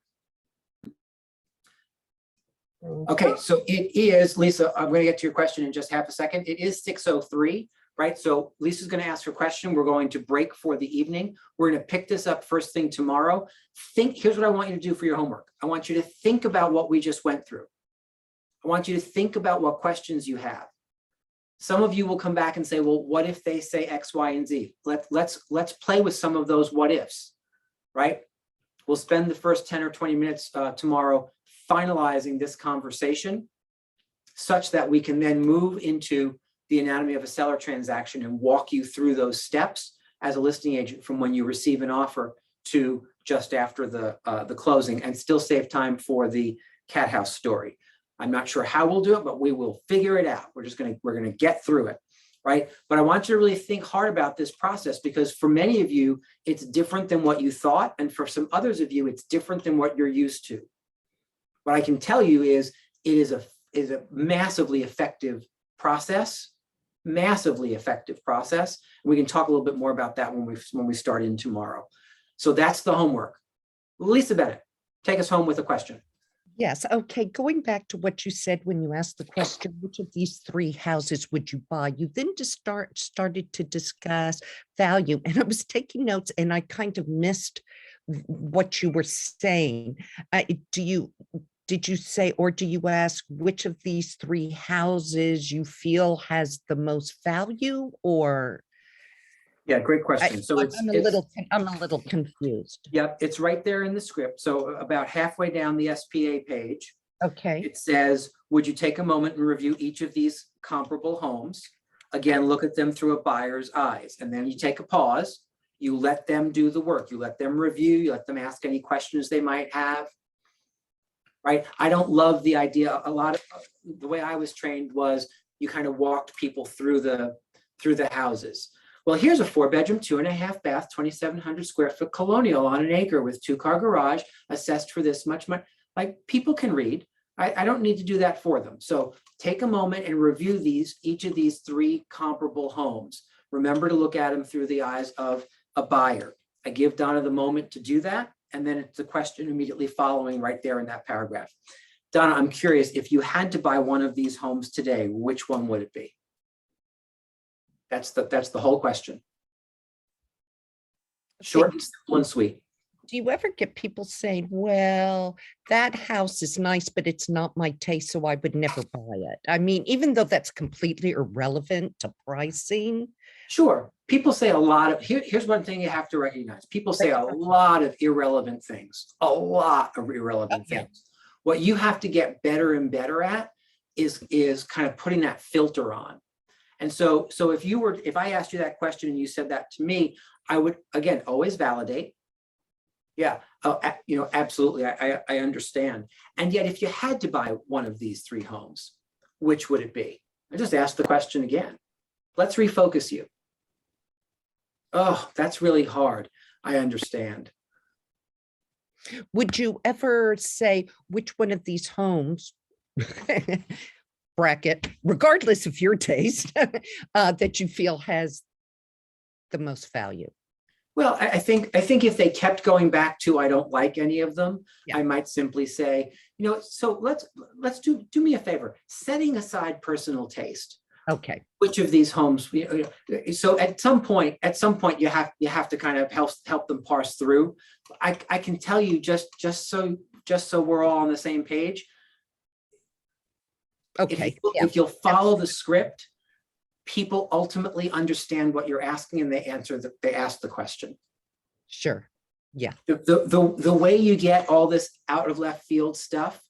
Okay, so it is, Lisa, I'm going to get to your question in just half a second. It is 6:03, right? So Lisa's going to ask her question. We're going to break for the evening. We're going to pick this up first thing tomorrow. Here's what I want you to do for your homework. I want you to think about what we just went through. I want you to think about what questions you have. Some of you will come back and say, well, what if they say X, Y, and Z? Let's play with some of those what ifs, right? We'll spend the first 10 or 20 minutes tomorrow finalizing this conversation such that we can then move into the anatomy of a seller transaction and walk you through those steps as a listing agent from when you receive an offer to just after the closing, and still save time for the cat house story. I'm not sure how we'll do it, but we will figure it out. We're going to get through it, right? But I want you to really think hard about this process, because for many of you, it's different than what you thought. And for some others of you, it's different than what you're used to. What I can tell you is it is a massively effective process, massively effective process. We can talk a little bit more about that when we start in tomorrow. So that's the homework. Lisa Bennett, take us home with a question. Yes, okay, going back to what you said when you asked the question, which of these 3 houses would you buy? You then started to discuss value, and I was taking notes and I kind of missed what you were saying. Did you say, or do you ask which of these 3 houses you feel has the most value, or? Yeah, great question. So I'm a little confused. Yep, it's right there in the script. So about halfway down the SPA page, Okay, it says, would you take a moment and review each of these comparable homes? Again, look at them through a buyer's eyes. And then you take a pause. You let them do the work. You let them review. You let them ask any questions they might have. Right? I don't love the idea. A lot of the way I was trained was you kind of walked people through the houses. Well, here's a 4-bedroom, 2.5 bath, 2,700 square foot colonial on an acre with 2-car garage assessed for this much money. Like, people can read. I don't need to do that for them. So take a moment and review each of these 3 comparable homes. Remember to look at them through the eyes of a buyer. I give Donna the moment to do that. And then it's a question immediately following right there in that paragraph. Donna, I'm curious, if you had to buy one of these homes today, which one would it be? That's the whole question. Short and simple and sweet. Do you ever get people saying, well, that house is nice, but it's not my taste, so I would never buy it? I mean, even though that's completely irrelevant to pricing. Sure. People say a lot of, here's one thing you have to recognize. People say a lot of irrelevant things, a lot of irrelevant things. What you have to get better and better at is kind of putting that filter on. And so if I asked you that question and you said that to me, I would, again, always validate. Yeah, absolutely. I understand. And yet, if you had to buy one of these 3 homes, which would it be? I just asked the question again. Let's refocus you. Oh, that's really hard. I understand. Would you ever say which one of these homes, bracket, regardless of your taste, that you feel has the most value? Well, I think if they kept going back to I don't like any of them, Yeah. I might simply say, so let's do me a favor, setting aside personal taste. Okay. Which of these homes? So at some point, you have to kind of help them parse through. I can tell you just so we're all on the same page. Okay. If you'll follow the script, people ultimately understand what you're asking and they ask the question. Sure. Yeah. The way you get all this out of left field stuff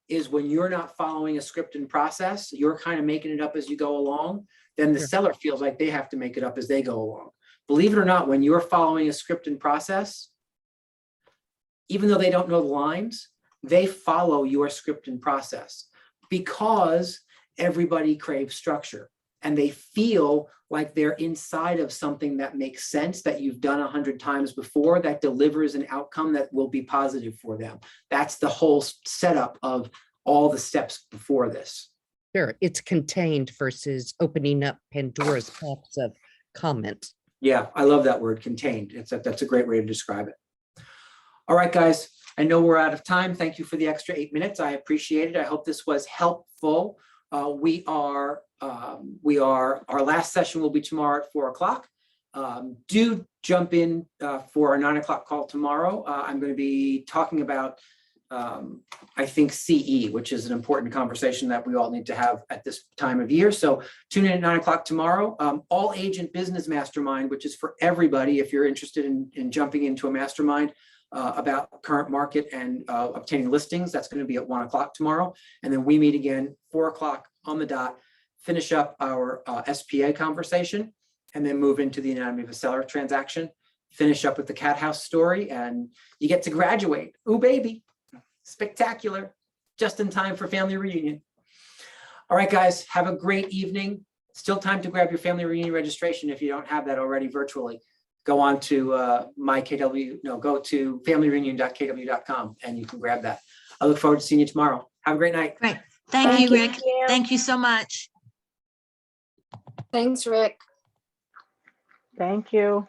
is when you're not following a script and process, you're kind of making it up as you go along, then the seller feels like they have to make it up as they go along. Believe it or not, when you're following a script and process, even though they don't know the lines, they follow your script and process because everybody craves structure. And they feel like they're inside of something that makes sense, that you've done 100 times before, that delivers an outcome that will be positive for them. That's the whole setup of all the steps before this. Sure. It's contained versus opening up Pandora's box of comments. Yeah, I love that word, contained. That's a great way to describe it. All right, guys, I know we're out of time. Thank you for the extra 8 minutes. I appreciate it. I hope this was helpful. Our last session will be tomorrow at 4 o'clock. Do jump in for our 9 o'clock call tomorrow. I'm going to be talking about, I think, CE, which is an important conversation that we all need to have at this time of year. So tune in at 9 o'clock tomorrow. All Agent Business Mastermind, which is for everybody if you're interested in jumping into a mastermind about current market and obtaining listings. That's going to be at 1 o'clock tomorrow. And then we meet again 4 o'clock on the dot, finish up our SPA conversation, and then move into the anatomy of a seller transaction, finish up with the cat house story, and you get to graduate. Ooh, baby. Spectacular. Just in time for family reunion. All right, guys, have a great evening. Still time to grab your family reunion registration if you don't have that already virtually. Go on to go to familyreunion.kw.com and you can grab that. I look forward to seeing you tomorrow. Have a great night. Great. Thank you, Rick. Thank you so much. Thanks, Rick. Thank you.